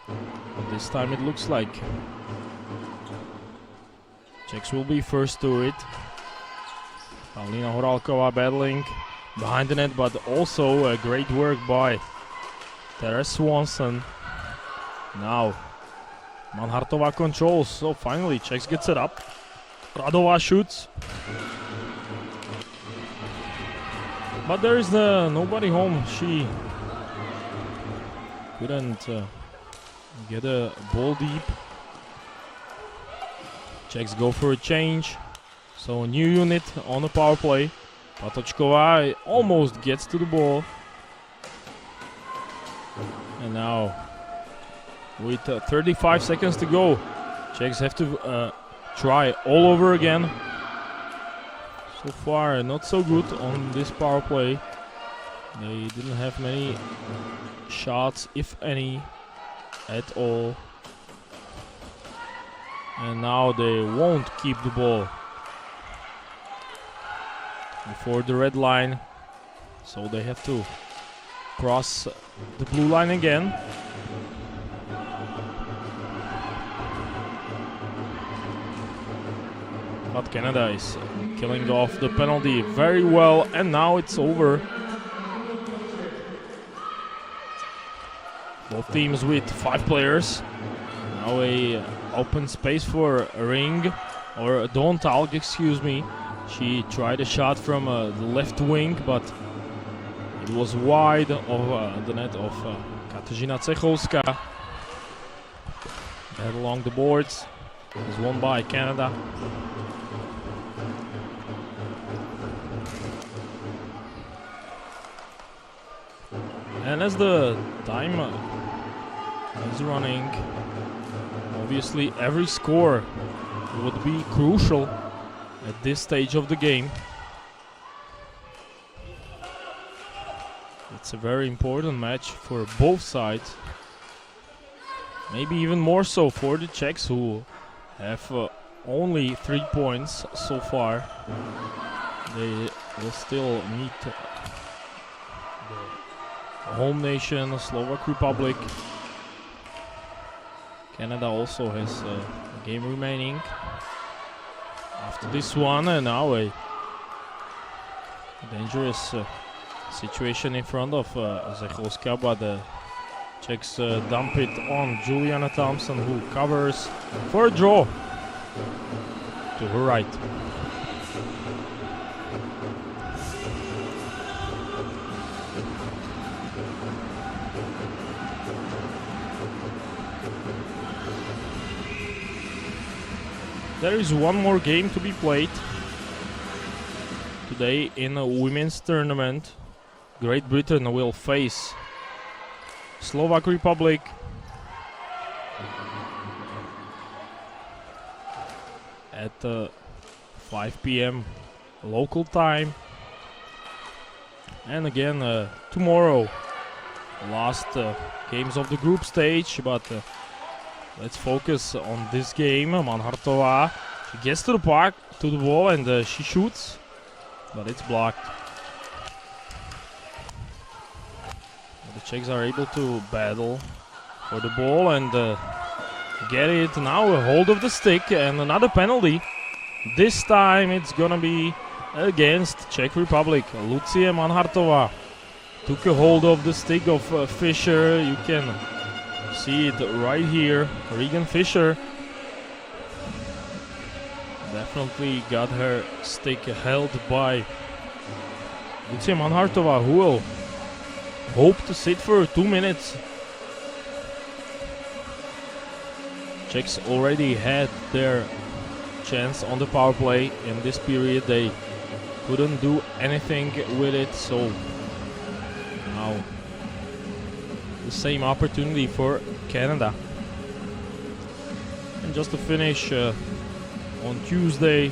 But this time it looks like Czechs will be first to it. Paulina Horálková battling behind the net, but also a great work by Therese Swanson. Now Manhartova controls, so finally Czechs gets it up. Radová shoots, but there is nobody home. She couldn't get a ball deep. Czechs go for a change. So a new unit on the power play. Patočková almost gets to the ball. And now, with 35 seconds to go, Czechs have to try all over again. So far, not so good on this power play. They didn't have many shots, if any, at all. And now they won't keep the ball before the red line. So they have to cross the blue line again. But Canada is killing off the penalty very well, and now it's over. Both teams with 5 players. Now a open space for Ring, or Dawn Talg, excuse me. She tried a shot from the left wing, but it was wide of the net of Katarzyna Cechowska. Head along the boards. It was won by Canada. And as the time is running, obviously every score would be crucial at this stage of the game. It's a very important match for both sides. Maybe even more so for the Czechs, who have only 3 points so far. They will still meet the home nation, Slovak Republic. Canada also has a game remaining after this one, and now a dangerous situation in front of Cechowska, but the Czechs dump it on Juliana Thompson, who covers for a draw to her right. There is one more game to be played today in a women's tournament. Great Britain will face Slovak Republic. At 5 p.m. local time. And again tomorrow, last games of the group stage, but let's focus on this game. Manhartová, she gets to the puck, to the ball, and she shoots, but it's blocked. The Czechs are able to battle for the ball and get it. Now a hold of the stick and another penalty. This time it's gonna be against Czech Republic. Lucie Manhartová took a hold of the stick of Fischer. You can see it right here. Regan Fischer definitely got her stick held by Lucie Manhartová, who will hope to sit for 2 minutes. Czechs already had their chance on the power play in this period. They couldn't do anything with it, so now the same opportunity for Canada. And just to finish, on Tuesday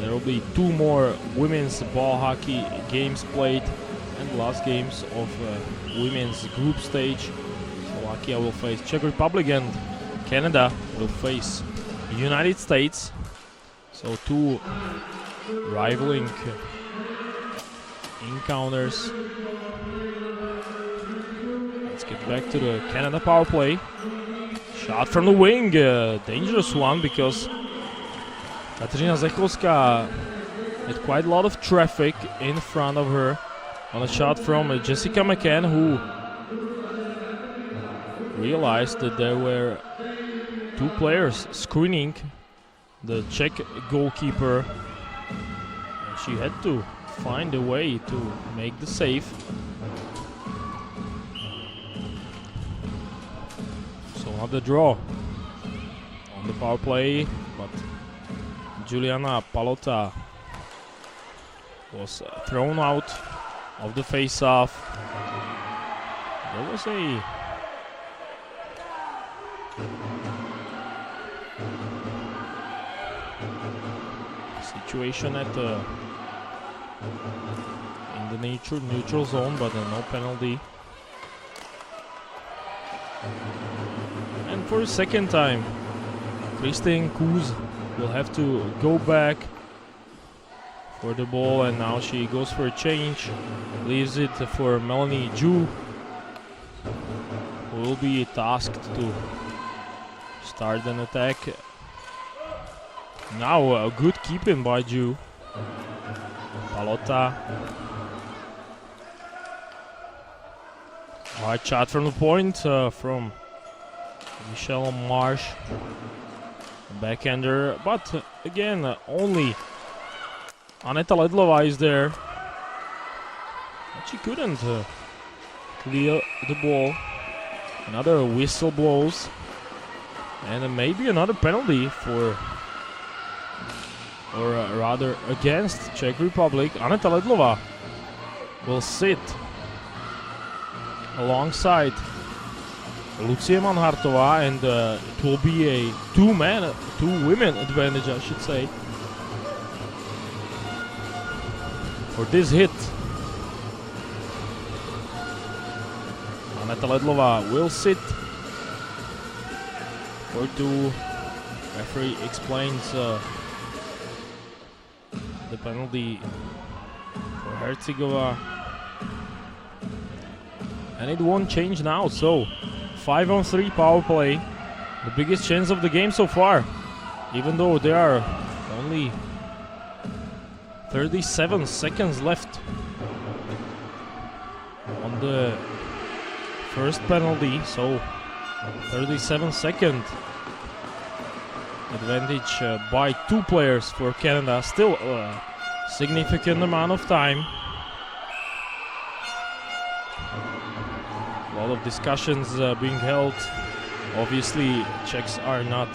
there will be 2 more women's ball hockey games played, and the last games of women's group stage. Slovakia will face Czech Republic and Canada will face the United States. So 2 rivaling encounters. Let's get back to the Canada power play. Shot from the wing, dangerous one, because Katarzyna Cechowska had quite a lot of traffic in front of her on a shot from Jessica McCann, who realized that there were 2 players screening the Czech goalkeeper. And she had to find a way to make the save. So another draw on the power play, but Juliana Palota was thrown out of the face-off. There was a situation at in the neutral zone, but no penalty. And for a second time, Kristin Kuz will have to go back for the ball, and now she goes for a change, leaves it for Melanie Ju, who will be tasked to start an attack. Now a good keeping by Ju. Palota. Hard shot from the point from Michelle Marsh. Backhander, but again only Aneta Ledlova is there. But she couldn't clear the ball. Another whistle blows. And maybe another penalty for, or rather against, Czech Republic. Aneta Ledlova will sit alongside Lucie Manhartová, and it will be a two-women advantage, I should say, for this hit. Aneta Ledlova will sit for two. Referee explains the penalty for Hercegova, and it won't change now. So 5-on-3 power play, the biggest chance of the game so far, even though there are only 37 seconds left on the first penalty. So 37-second advantage by two players for Canada. Still a significant amount of time. A lot of discussions being held. Obviously, Czechs are not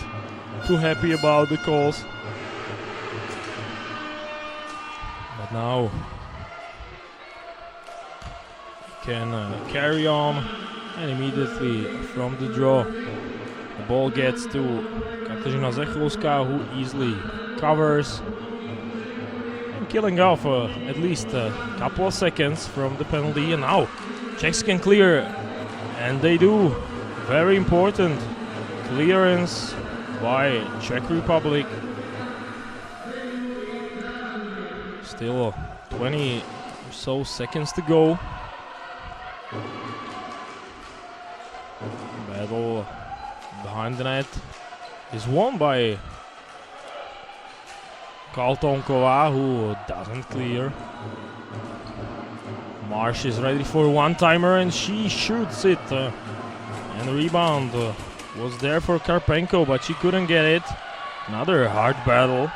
too happy about the calls. But now can carry on, and immediately from the draw the ball gets to Kateřina Zechlovská, who easily covers and killing off at least a couple of seconds from the penalty. And now Czechs can clear, and they do. Very important clearance by Czech Republic. Still 20 or so seconds to go. Battle behind the net is won by Kaltonková, who doesn't clear. Marsh is ready for a one-timer, and she shoots it. And the rebound was there for Karpenko, but she couldn't get it. Another hard battle.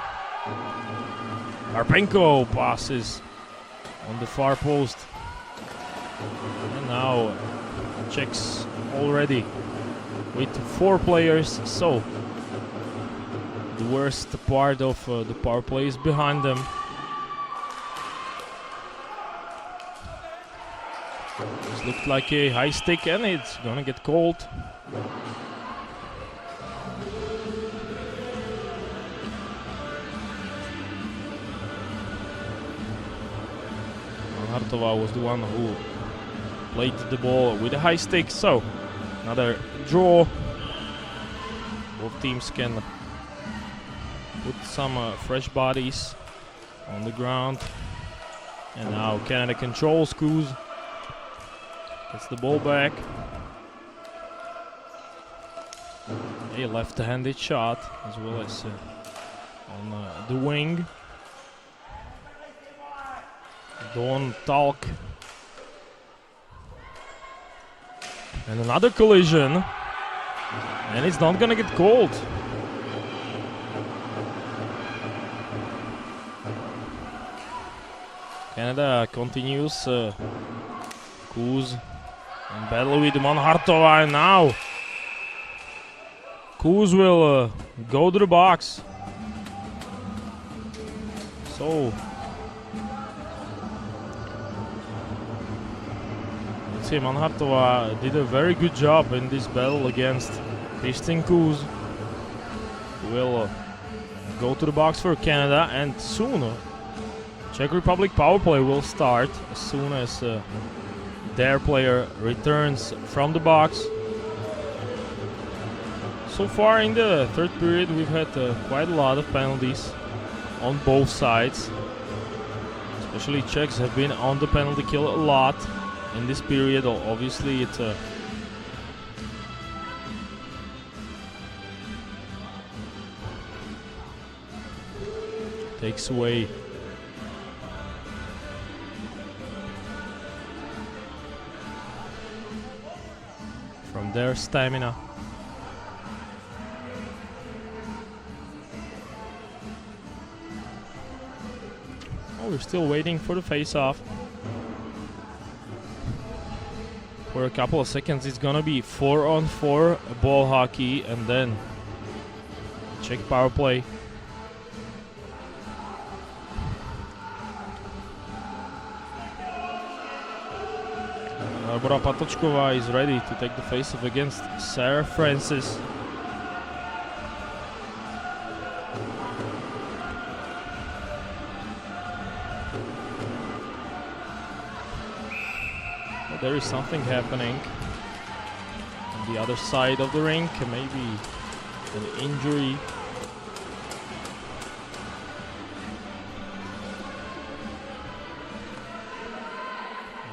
Karpenko passes on the far post. And now Czechs already with 4 players, so the worst part of the power play is behind them. This looked like a high stick, and it's gonna get called. Manhartová was the one who played the ball with a high stick, so another draw. Both teams can put some fresh bodies on the ground. And now Canada controls. Kuz gets the ball back. A left-handed shot, as well as on the wing. Dawn Talk. And another collision. And it's not gonna get called. Canada continues. Kuz and battle with Manhartová, and now Kuz will go to the box. So let's see, Manhartová did a very good job in this battle against Kristin Kuz. Will go to the box for Canada, and soon Czech Republic power play will start as soon as their player returns from the box. So far in the third period we've had quite a lot of penalties on both sides. Especially Czechs have been on the penalty kill a lot in this period. Obviously it takes away from their stamina. Oh, we're still waiting for the face-off. For a couple of seconds it's gonna be 4-on-4 ball hockey, and then Czech power play. Barbara Patočková is ready to take the face-off against Sarah Francis. Well, there is something happening on the other side of the rink, maybe an injury.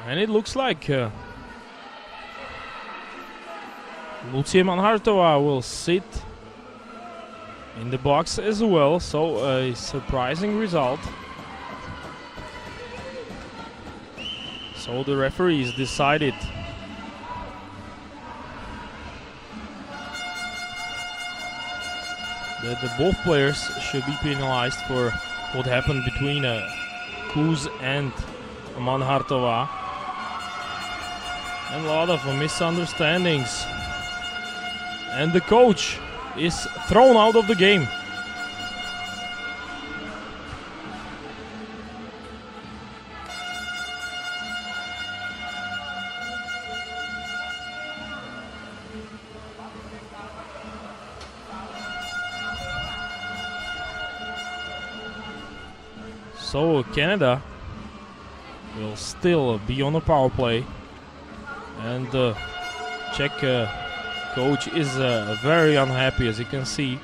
And it looks like Lucie Manhartová will sit in the box as well, so a surprising result. So the referees decided that both players should be penalized for what happened between Kuz and Manhartová. And a lot of misunderstandings. And the coach is thrown out of the game. So Canada will still be on the power play. And the Czech coach is very unhappy, as you can see.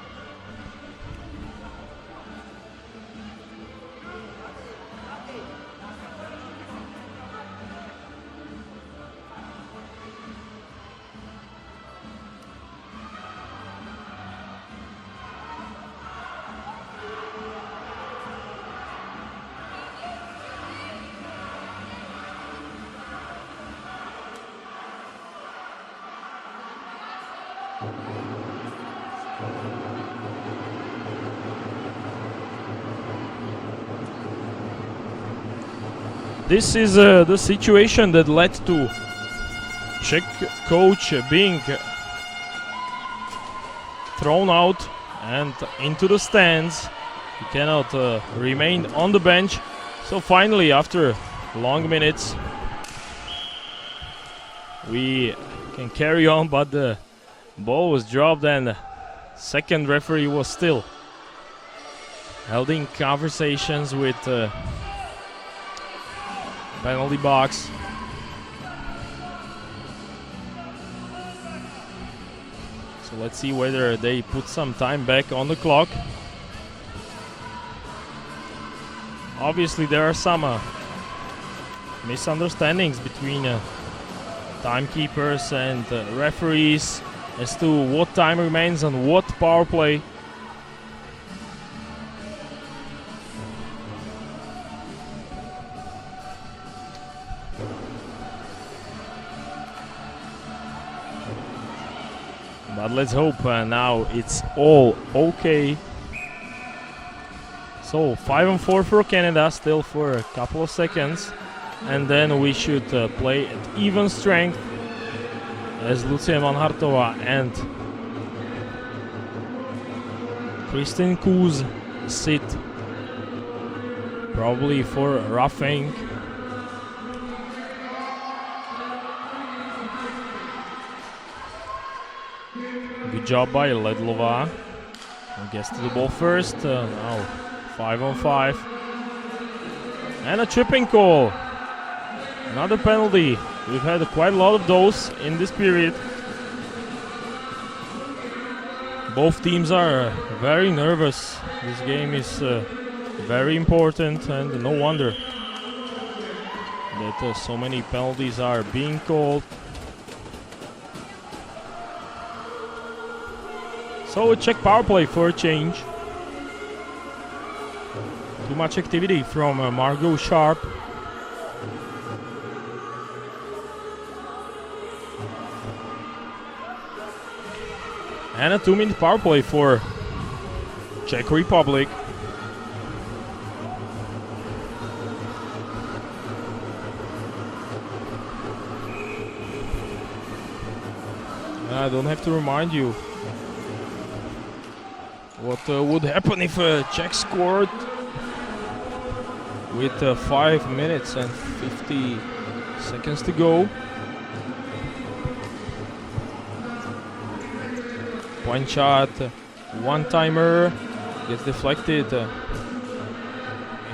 This is the situation that led to Czech coach being thrown out and into the stands. He cannot remain on the bench. So finally, after long minutes, we can carry on, but the ball was dropped and the second referee was still holding conversations with penalty box. So let's see whether they put some time back on the clock. Obviously there are some misunderstandings between timekeepers and referees as to what time remains on what power play. But let's hope now it's all okay. So 5-on-4 for Canada, still for a couple of seconds. And then we should play at even strength as Lucie Manhartová and Kristin Kuz sit probably for roughing. Good job by Ledlova. Gets to the ball first. Now 5-on-5. And a tripping call. Another penalty. We've had quite a lot of those in this period. Both teams are very nervous. This game is very important, and no wonder that so many penalties are being called. So a Czech power play for a change. Too much activity from Margot Sharp. And a 2-minute power play for Czech Republic. And I don't have to remind you what would happen if Czech scored with 5 minutes and 50 seconds to go. Point shot, one-timer, gets deflected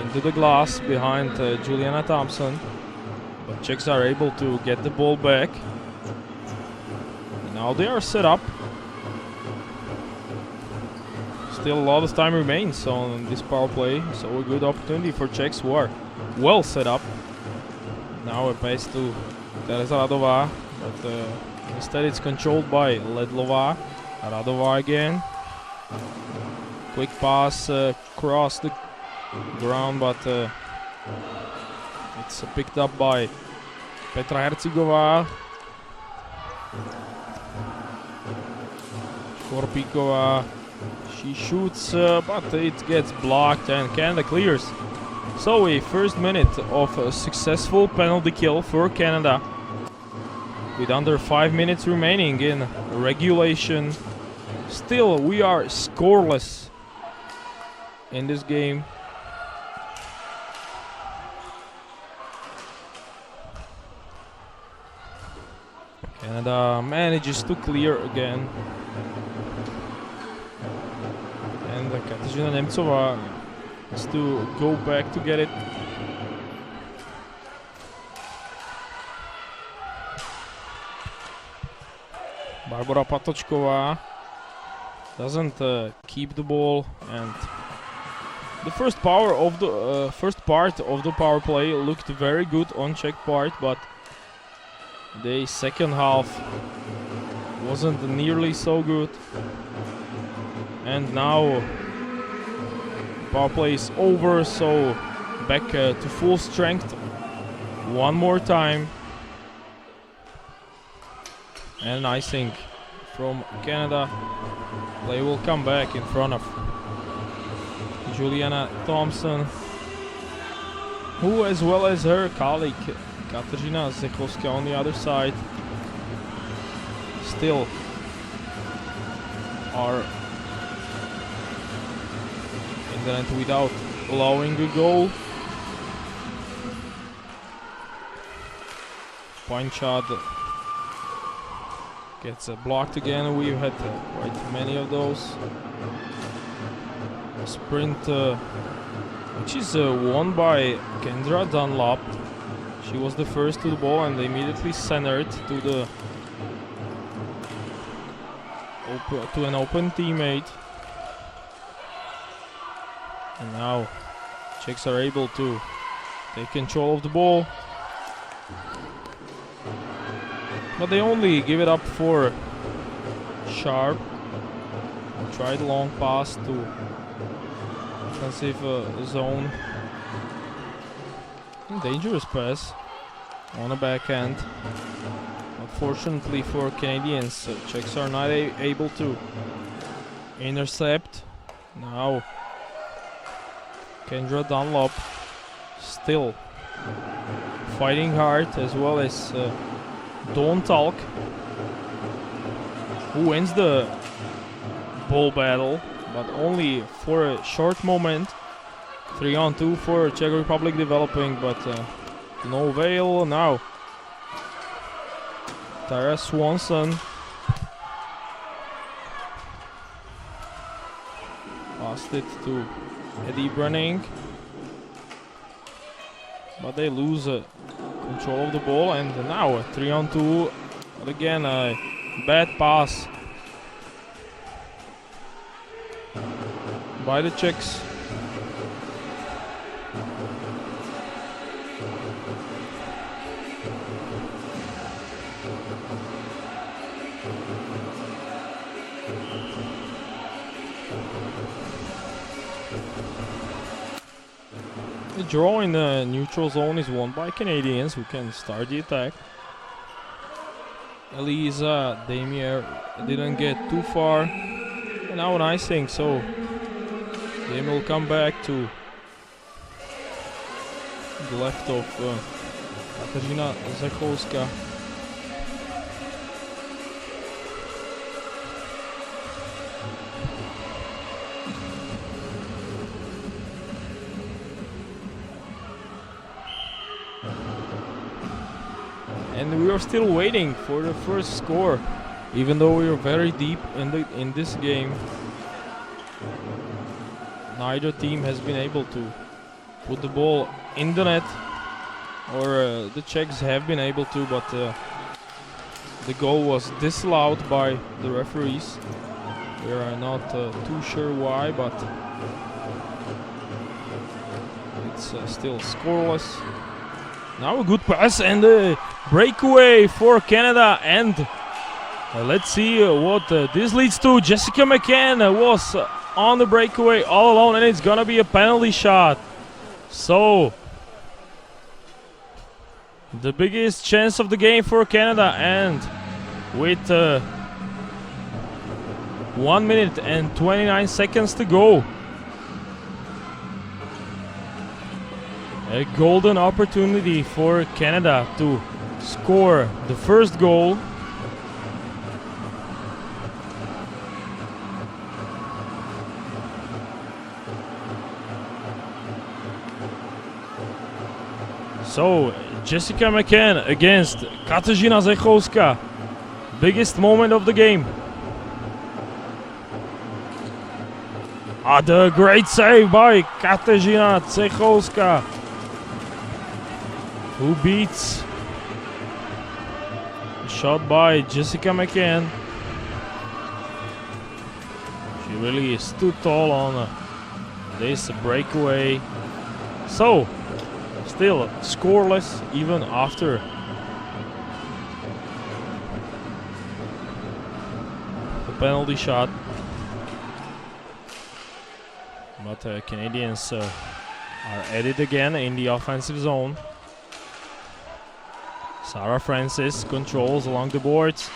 into the glass behind Juliana Thompson. But Czechs are able to get the ball back. And now they are set up. Still a lot of time remains on this power play, so a good opportunity for Czechs who are well set up. Now a pass to Tereza Radová, but instead it's controlled by Ledlová. Radová again. Quick pass across the ground, but it's picked up by Petra Hercigová. Korpíková. She shoots, but it gets blocked, and Canada clears. So a first minute of a successful penalty kill for Canada. With under 5 minutes remaining in regulation. Still, we are scoreless in this game. Canada manages to clear again. And Kateřina Němcová has to go back to get it. Barbara Patočková doesn't keep the ball, and the first part of the power play looked very good on Czech part, but the second half wasn't nearly so good. And now power play is over, so back to full strength one more time. And icing from Canada. Play will come back in front of Juliana Thompson, who, as well as her colleague Kateřina Zechovská on the other side, still are in the net without allowing a goal. Point shot gets blocked again. We've had quite many of those. A sprint which is won by Kendra Dunlop. She was the first to the ball and immediately centered to the to an open teammate. And now Czechs are able to take control of the ball. But they only give it up for Sharp. Tried long pass to offensive zone. Dangerous pass on the backhand. Unfortunately for Canadians, Czechs are not able to intercept. Now Kendra Dunlop still fighting hard, as well as Dawn Talk, who wins the ball battle, but only for a short moment. 3-on-2 for Czech Republic developing, but no avail. Now Tara Swanson passed it to Eddie Brunning. But they lose control of the ball, and now a 3-on-2. But again, a bad pass by the Czechs. The draw in the neutral zone is won by Canadians, who can start the attack. Elisa Damier didn't get too far, and now an icing, so game will come back to the left of Katarzyna Zechowska. And we are still waiting for the first score, even though we are very deep in this game. Neither team has been able to put the ball in the net, or the Czechs have been able to, but the goal was disallowed by the referees. We are not too sure why, but it's still scoreless. Now a good pass and a breakaway for Canada, and let's see what this leads to. Jessica McCann was on the breakaway all alone, and it's gonna be a penalty shot. So the biggest chance of the game for Canada, and with 1 minute and 29 seconds to go, a golden opportunity for Canada to score the first goal. So Jessica McCann against Katarzyna Zechowska. Biggest moment of the game. The great save by Katarzyna Zechowska, who beats the shot by Jessica McCann. She really stood tall on this breakaway. So, still scoreless even after the penalty shot. But Canadians are at it again in the offensive zone. Sarah Francis controls along the boards.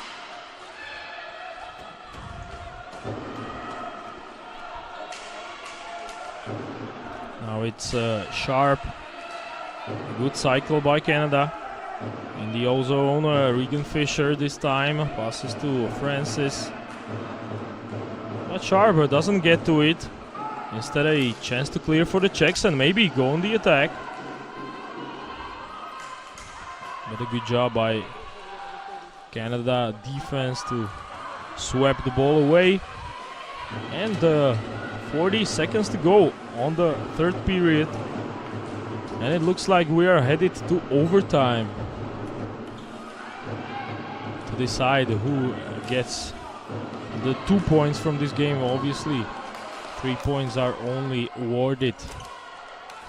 Now it's sharp. A good cycle by Canada. In the O-zone, Regan Fisher this time passes to Francis. But Sharp doesn't get to it. Instead, a chance to clear for the Czechs and maybe go on the attack. But a good job by Canada defense to sweep the ball away. And 40 seconds to go on the third period. And it looks like we are headed to overtime to decide who gets the 2 points from this game. Obviously, 3 points are only awarded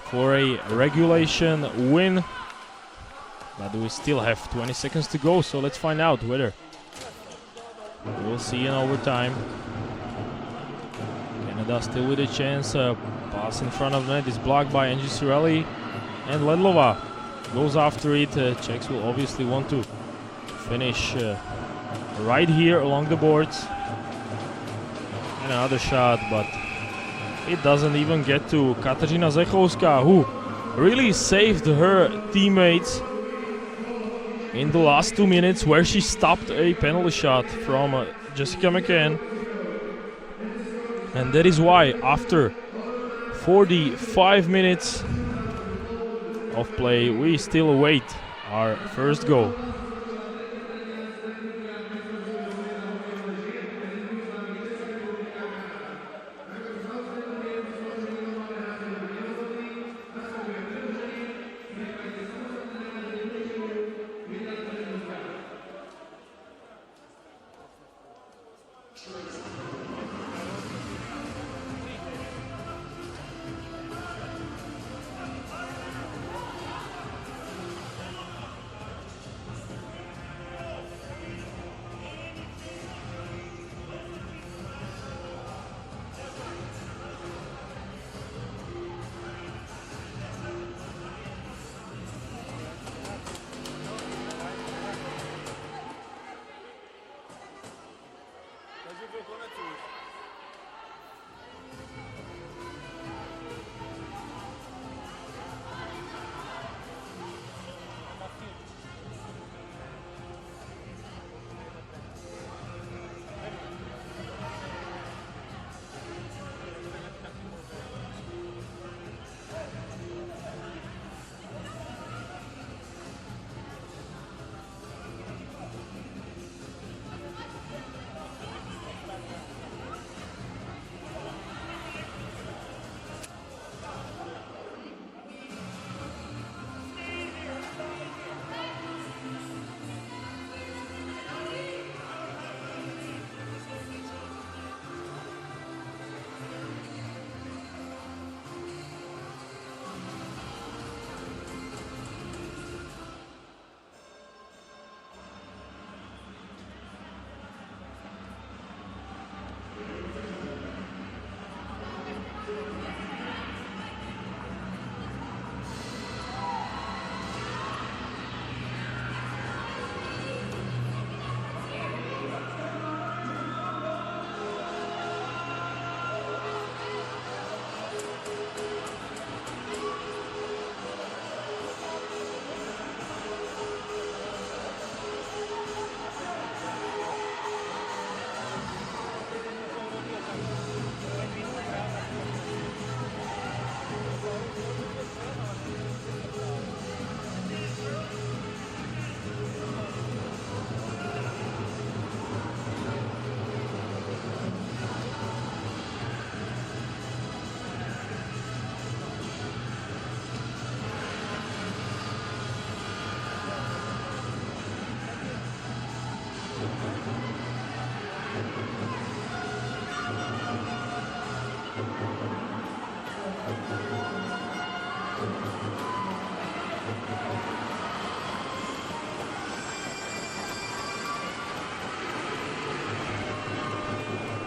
for a regulation win. But we still have 20 seconds to go, so let's find out whether we'll see in overtime. Canada still with a chance. Pass in front of net is blocked by Angie Surelli. And Ledlova goes after it. Czechs will obviously want to finish right here along the boards. And another shot, but it doesn't even get to Katarzyna Zechowska, who really saved her teammates in the last 2 minutes, where she stopped a penalty shot from Jessica McCann. And that is why, after 45 minutes of play, we still await our first goal.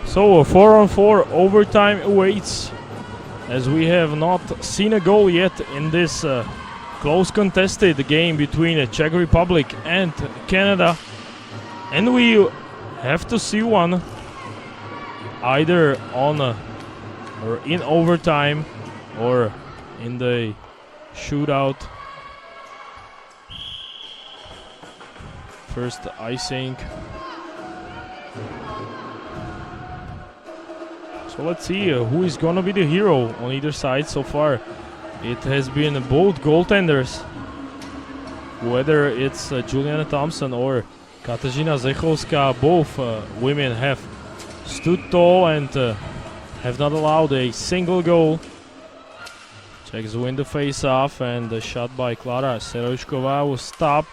So a 4-on-4 overtime awaits, as we have not seen a goal yet in this close contested game between the Czech Republic and Canada, and we have to see one either on or in overtime or in the shootout. First icing. So let's see who is gonna be the hero on either side. So far it has been both goaltenders, whether it's Juliana Thompson or Katarzyna Zechovská. Both women have stood tall and have not allowed a single goal. Czechs win the face-off, and the shot by Klára Serošková was stopped.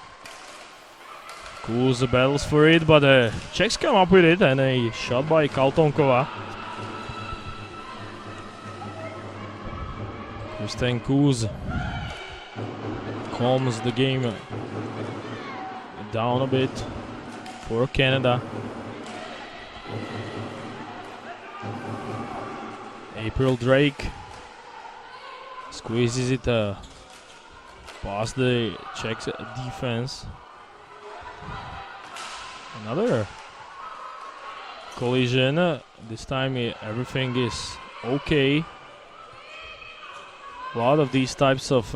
Kuz battles for it, but Czechs come up with it, and a shot by Kaltonkova. Kristen Kuz calms the game down a bit for Canada. April Drake squeezes it past the Czech defense. Another collision. This time everything is okay. A lot of these types of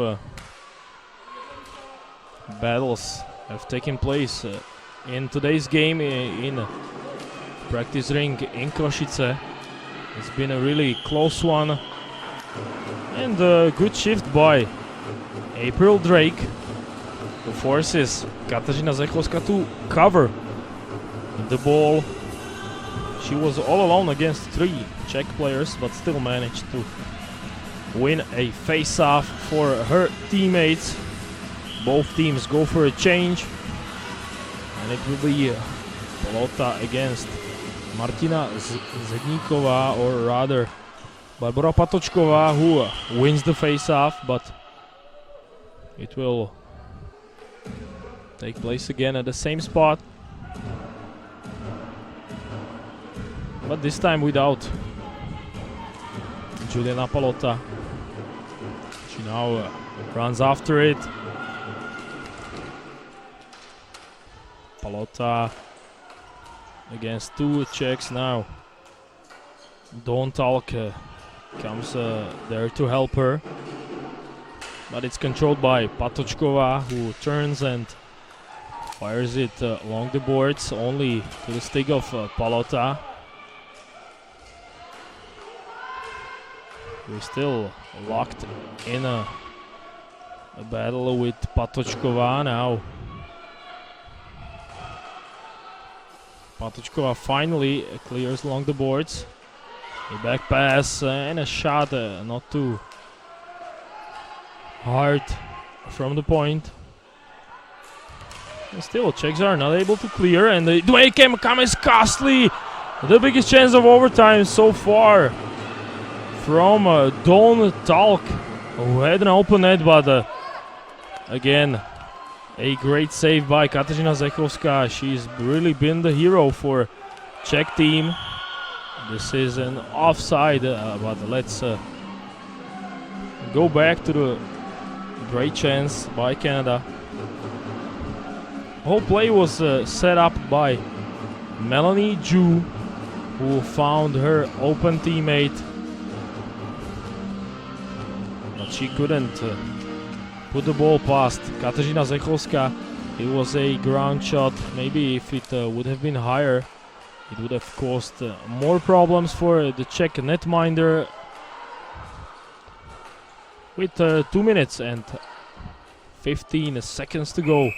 battles have taken place in today's game in practice rink in Kosice. It's been a really close one, and a good shift by April Drake, who forces Katarzyna Zechovská to cover the ball. She was all alone against 3 Czech players, but still managed to win a face-off for her teammates. Both teams go for a change, and it will be Palota against Martina Zedníková, or rather Barbora Patočková, who wins the face-off, but it will take place again at the same spot, but this time without Juliana Palota. She now runs after it. Palota against two Czechs now. Don Talk comes there to help her, but it's controlled by Patočková, who turns and fires it along the boards, only to the stick of Palota. We're still locked in a battle with Patočková now. Patočková finally clears along the boards. A back pass and a shot, not too hard from the point. And still, Czechs are not able to clear, and the way come is costly. The biggest chance of overtime so far from Don Talk, who had an open net, but again, a great save by Kateřina Zechovská. She's really been the hero for Czech team. This is an offside, but let's go back to the great chance by Canada. Whole play was set up by Melanie Ju, who found her open teammate, but she couldn't put the ball past Kateřina Zechovská. It was a ground shot. Maybe if it would have been higher, it would have caused more problems for the Czech netminder. With 2 minutes and 15 seconds to go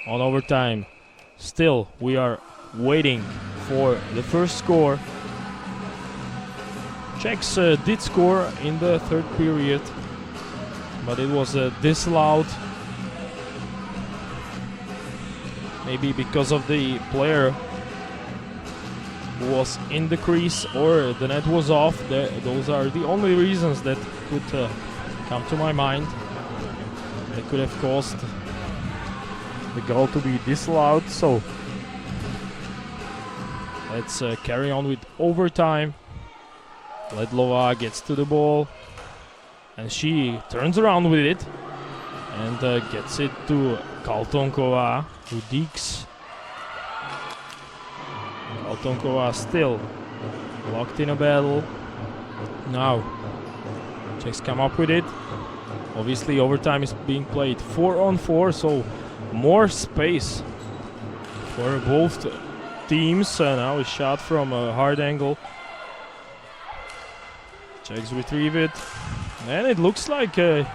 on overtime. Still, we are waiting for the first score. Czechs did score in the third period, but it was disallowed. Maybe because of the player who was in the crease or the net was off. Those are the only reasons that could come to my mind. They could have caused the goal to be disallowed. So let's carry on with overtime. Ledlova gets to the ball and she turns around with it and gets it to Kaltonkova, who digs. Kaltonkova still locked in a battle. Now Czechs come up with it. Obviously overtime is being played 4-on-4, so more space for both teams. Now a shot from a hard angle. Czechs retrieve it, and it looks like a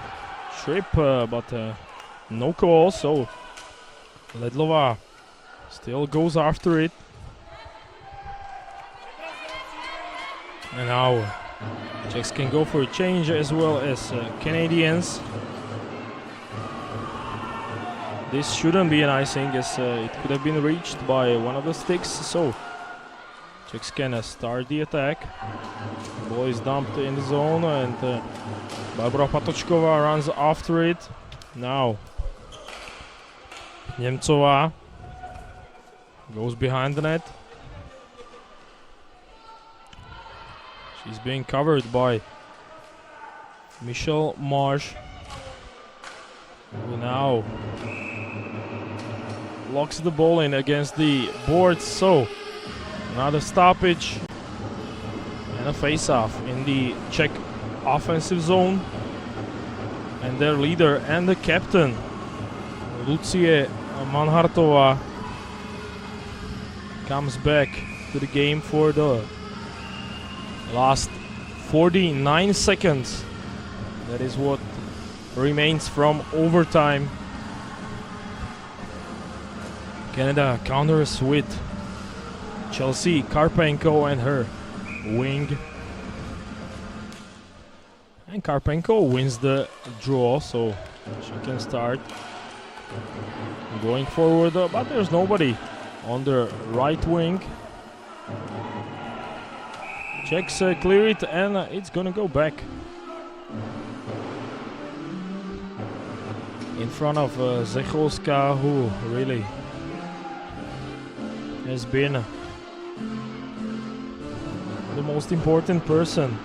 trip, but no call, so Ledlova still goes after it. And now Czechs can go for a change as well as Canadians. This shouldn't be an icing, as it could have been reached by one of the sticks, so Czechs can start the attack. The ball is dumped in the zone and Barbara Patočková runs after it. Now Němcová goes behind the net. She's being covered by Michelle Marsh, who now locks the ball in against the boards. So another stoppage and a face-off in the Czech offensive zone. And their leader and the captain, Lucie Manhartová, comes back to the game for the last 49 seconds. That is what remains from overtime. Canada counters with Chelsea Karpenko and her wing. And Karpenko wins the draw, so she can start going forward, but there's nobody on the right wing. Czechs clear it, and it's gonna go back in front of Zechovská, who really has been the most important person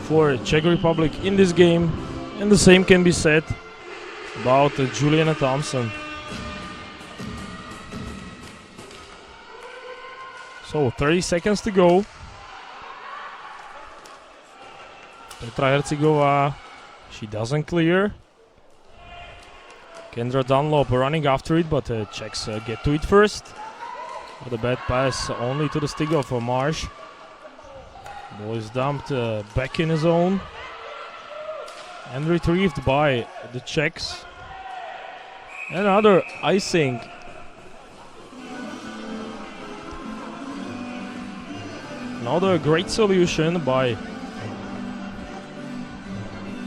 for Czech Republic in this game, and the same can be said about Juliana Thompson. So 30 seconds to go. Petra Hercigová, she doesn't clear. Kendra Dunlop running after it, but Czechs get to it first. But a bad pass only to the stick of Marsh. Ball is dumped back in his zone and retrieved by the Czechs. Another icing. Another great solution by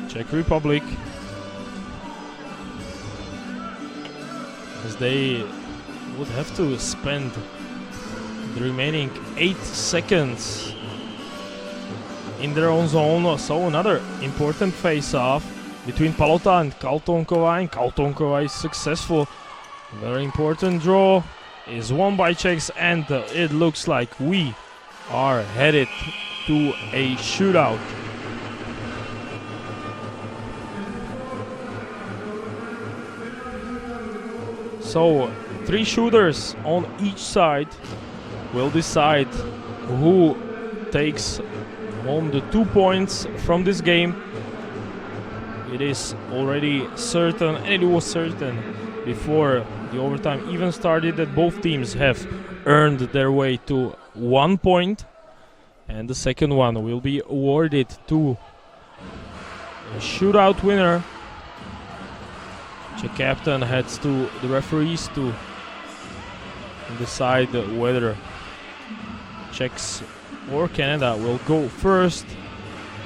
Czech Republic, as they would have to spend the remaining 8 seconds in their own zone. So another important face-off between Palota and Kaltonkova, and Kaltonkova is successful. Very important draw is won by Czechs, and it looks like we are headed to a shootout. So 3 shooters on each side will decide who takes home the 2 points from this game. It is already certain, and it was certain before the overtime even started, that both teams have earned their way to 1 point, and the second one will be awarded to a shootout winner. Czech captain heads to the referees to decide whether Czechs or Canada will go first.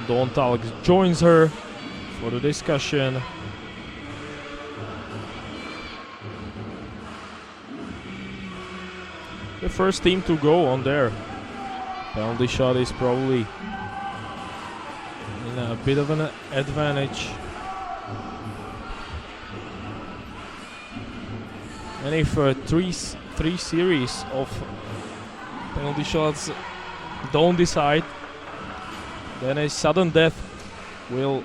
Dawn Talk joins her for the discussion. The first team to go on their penalty shot is probably in a bit of an advantage. And if three series of penalty shots don't decide, then a sudden death will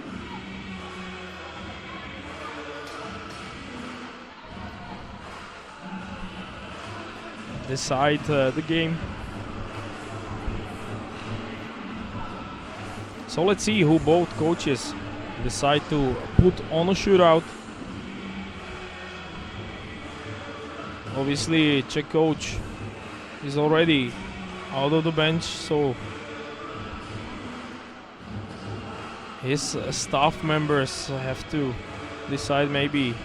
decide the game. So let's see who both coaches decide to put on a shootout. Obviously, Czech coach is already out of the bench, so his staff members have to decide. Maybe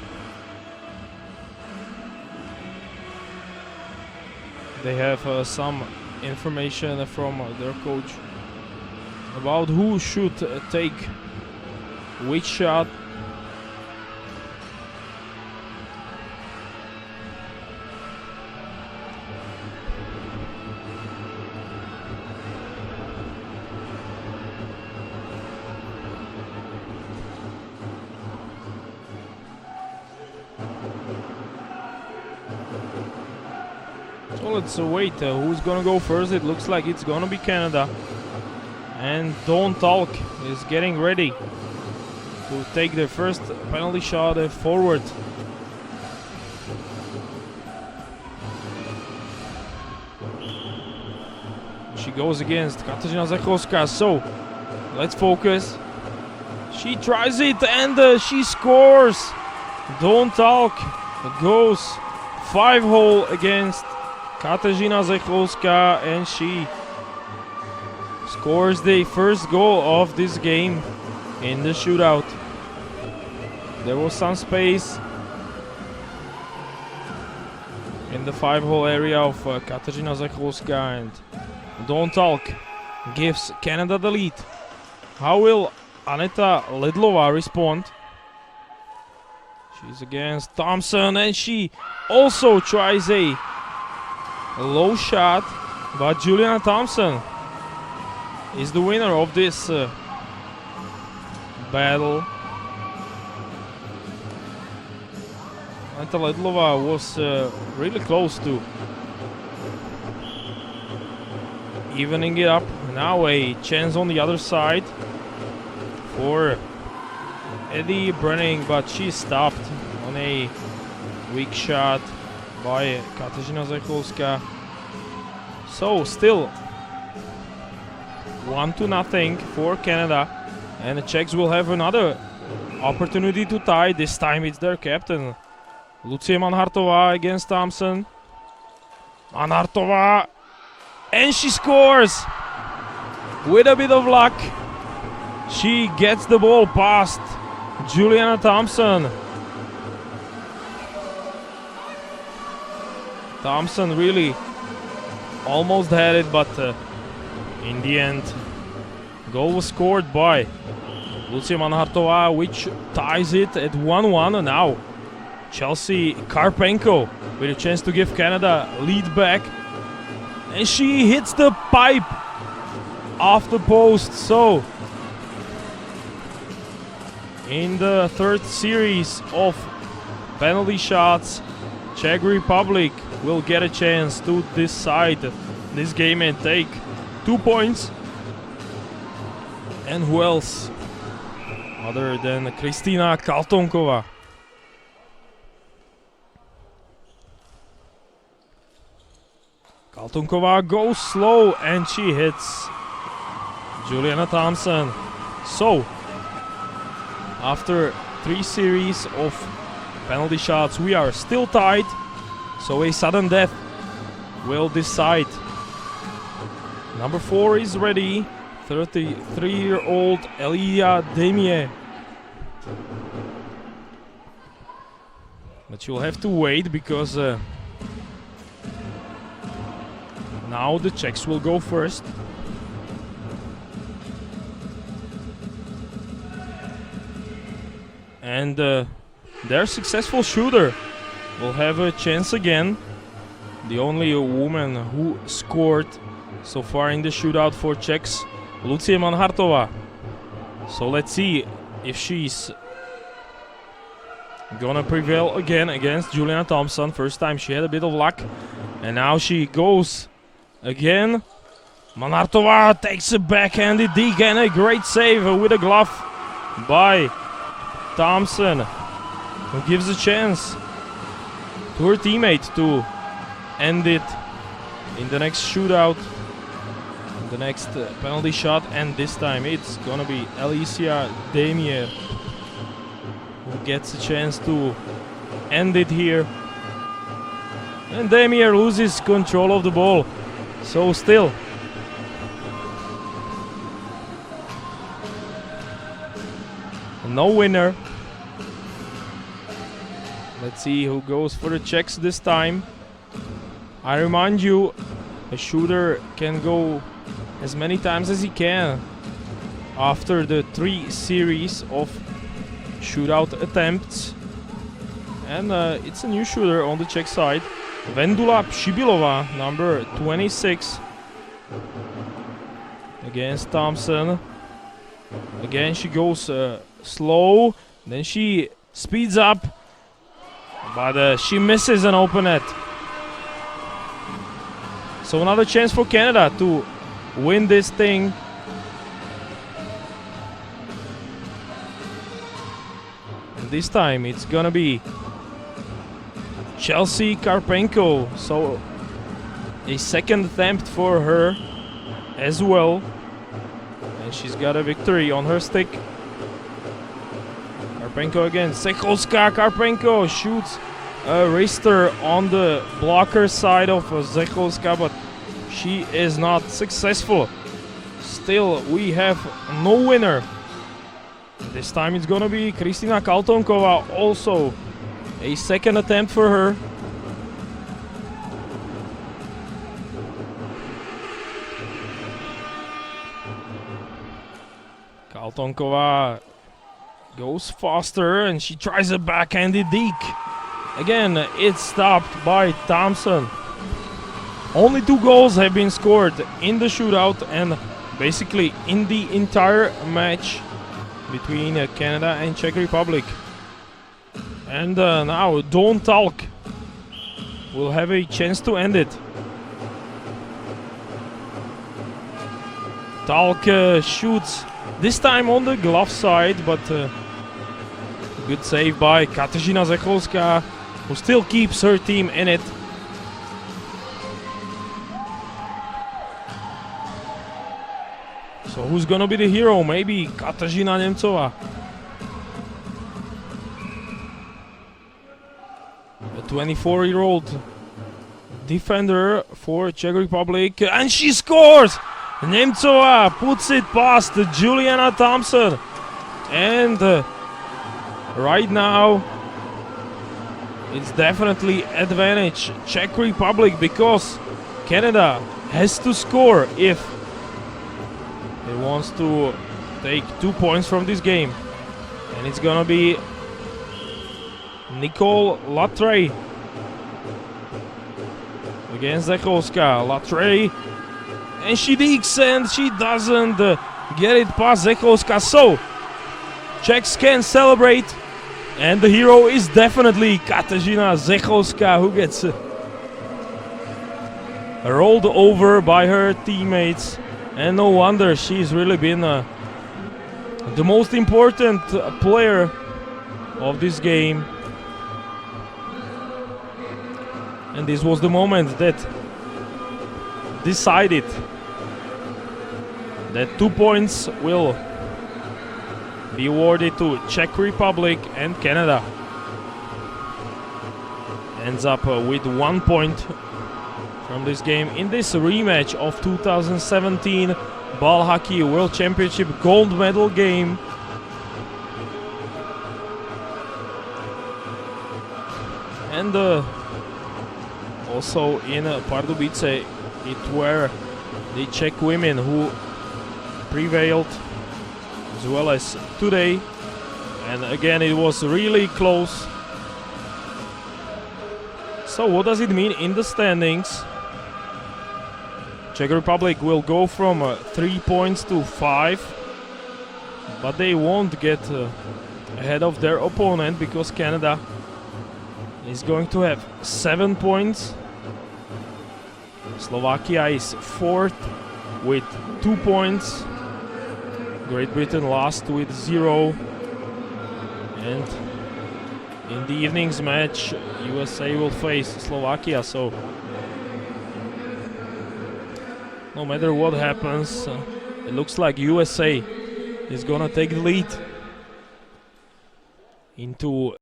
they have some information from their coach about who should take which shot. So let's wait who's gonna go first. It looks like it's gonna be Canada, and Dawn Talk is getting ready to take their first penalty shot forward. She goes against Kateřina Zachovská, so let's focus. She tries it and she scores. Dawn Talk goes 5-hole against Kateřina Zachovská, and she scores the first goal of this game in the shootout. There was some space in the 5-hole area of Kateřina Zachovská, and Dawn Talk gives Canada the lead. How will Aneta Lidlova respond? She's against Thompson, and she also tries a low shot, but Juliana Thompson is the winner of this battle. Aneta Lidlova was really close to evening it up. Now a chance on the other side for Eddie Brenning, but she stopped on a weak shot by Kateřina Zachovská. So still 1-0 for Canada, and the Czechs will have another opportunity to tie. This time it's their captain, Lucie Manhartová against Thompson. Manhartová, and she scores with a bit of luck. She gets the ball past Juliana Thompson. Thompson really almost had it, but in the end, goal was scored by Lucie Manhartová, which ties it at 1-1. And now Chelsea Karpenko with a chance to give Canada lead back, and she hits the pipe off the post. So in the third series of penalty shots, Czech Republic will get a chance to decide this game and take 2 points. And who else other than Kristina Kaltonková? Kaltonková goes slow and she hits Juliana Thompson. So after 3 series of penalty shots, we are still tied. So a sudden death will decide. Number 4 is ready. 33-year-old Elia Demier. But you'll have to wait because now the Czechs will go first. And their successful shooter will have a chance again. The only woman who scored so far in the shootout for Czechs, Lucie Manhartová. So let's see if she's gonna prevail again against Juliana Thompson. First time she had a bit of luck, and now she goes again. Manhartová takes a backhanded dig and a great save with a glove by Thompson, who gives a chance to her teammate to end it in the next shootout, the next penalty shot, and this time it's gonna be Alicia Demier who gets a chance to end it here. And Demier loses control of the ball, so still no winner. Let's see who goes for the Czechs this time. I remind you, a shooter can go as many times as he can after the 3 series of shootout attempts. And it's a new shooter on the Czech side, Vendula Přibylová, number 26, against Thompson. Again she goes slow, then she speeds up, but she misses an open net. So another chance for Canada to win this thing. And this time it's gonna be Chelsea Karpenko. So a second attempt for her as well. And she's got a victory on her stick. Karpenko again. Zecholská. Karpenko shoots a wrister on the blocker side of Zecholská, but she is not successful. Still, we have no winner. This time it's gonna be Kristina Kaltonková. Also a second attempt for her. Kaltonková goes faster and she tries a backhanded deke. Again, it's stopped by Thompson. Only 2 goals have been scored in the shootout and basically in the entire match between Canada and Czech Republic. And now Dawn Talk will have a chance to end it. Talk shoots this time on the glove side, but good save by Kateřina Zecholská, who still keeps her team in it. So who's gonna be the hero? Maybe Kateřina Němcová. A 24-year-old defender for Czech Republic, and she scores! Němcová puts it past Juliana Thompson, and right now it's definitely advantage Czech Republic, because Canada has to score if it wants to take 2 points from this game, and it's gonna be Nicole Latre against Zechovská. Latre, and she digs, and she doesn't get it past Zechovská. So Czechs can celebrate, and the hero is definitely Kateřina Zechovská, who gets rolled over by her teammates. And no wonder, she's really been the most important player of this game. And this was the moment that decided that 2 points will be awarded to Czech Republic, and Canada ends up with 1 point from this game in this rematch of 2017 Ball Hockey World Championship gold medal game. And also in Pardubice, it were the Czech women who prevailed, as well as today, and again it was really close. So what does it mean in the standings? Czech Republic will go from 3 points to 5, but they won't get ahead of their opponent, because Canada is going to have 7 points. Slovakia is 4th with 2 points. Great Britain last with 0. And in the evening's match, USA will face Slovakia. So no matter what happens, it looks like USA is gonna take the lead into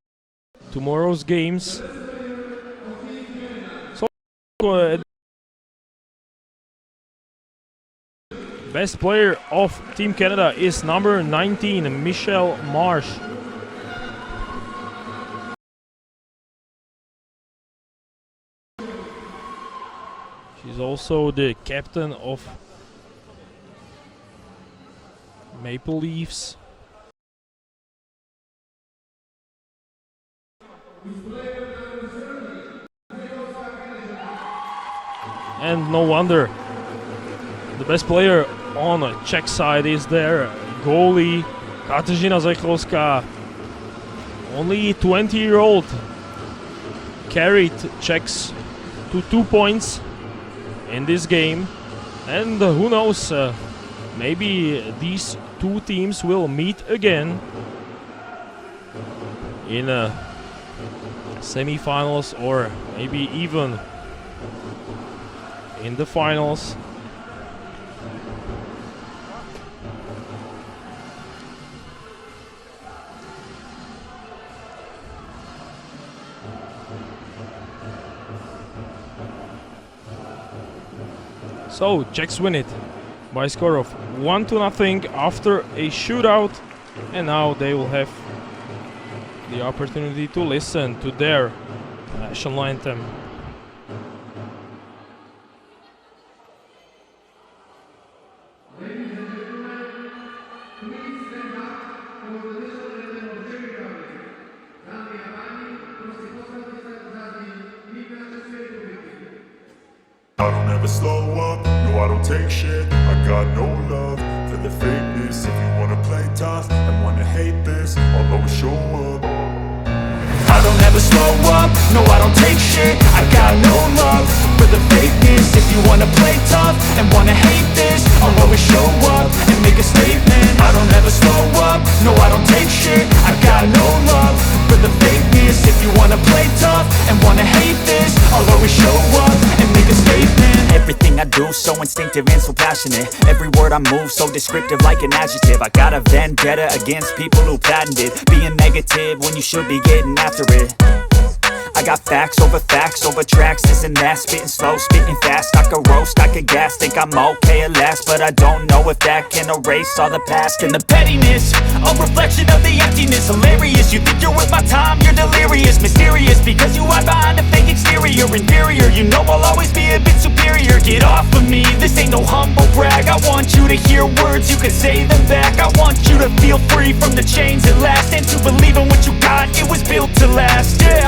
tomorrow's games. So best player of Team Canada is number 19, Michelle Marsh. She's also the captain of Maple Leafs. And no wonder, the best player on the Czech side is their goalie, Kateřina Zechovská. Only 20-year-old carried Czechs to 2 points in this game, and who knows, maybe these two teams will meet again in semi-finals, or maybe even in the finals. So Czechs win it by a score of 1-0 after a shootout, and now they will have the opportunity to listen to their national anthem. I don't ever slow up, no I don't take shit. I got no love for the fakeness. If you wanna play tough and wanna hate this, I'll always show up. I don't ever slow up, no I don't take shit. I got no love for the fakeness. If you wanna play tough and wanna hate this, I'll always show up and make a statement. I don't ever slow up, no I don't take shit. I got no love for the fakeness. If you wanna play tough and wanna hate this, I'll always show up and make a statement. Everything I do so instinctive and so passionate. Every word I move so descriptive like an adjective. I got a vendetta against people who patented being negative when you should be getting after it. I got facts over tracks, this and that. Spitting slow, spitting fast. I could roast, I could gas. Think I'm okay at last, but I don't know if that can erase all the past. And the pettiness, a reflection of the emptiness. Hilarious, you think you're worth my time, you're delirious. Mysterious, because you hide behind a fake exterior. Inferior, you know I'll always be a bit superior. Get off of me, this ain't no humble brag. I want you to hear words, you can say them back. I want you to feel free from the chains at last, and to believe in what you got, it was built to last, yeah.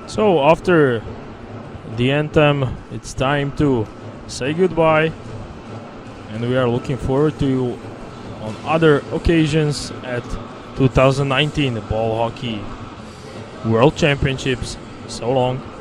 So after the anthem, it's time to say goodbye, and we are looking forward to you on other occasions at 2019 Ball Hockey World Championships. So long.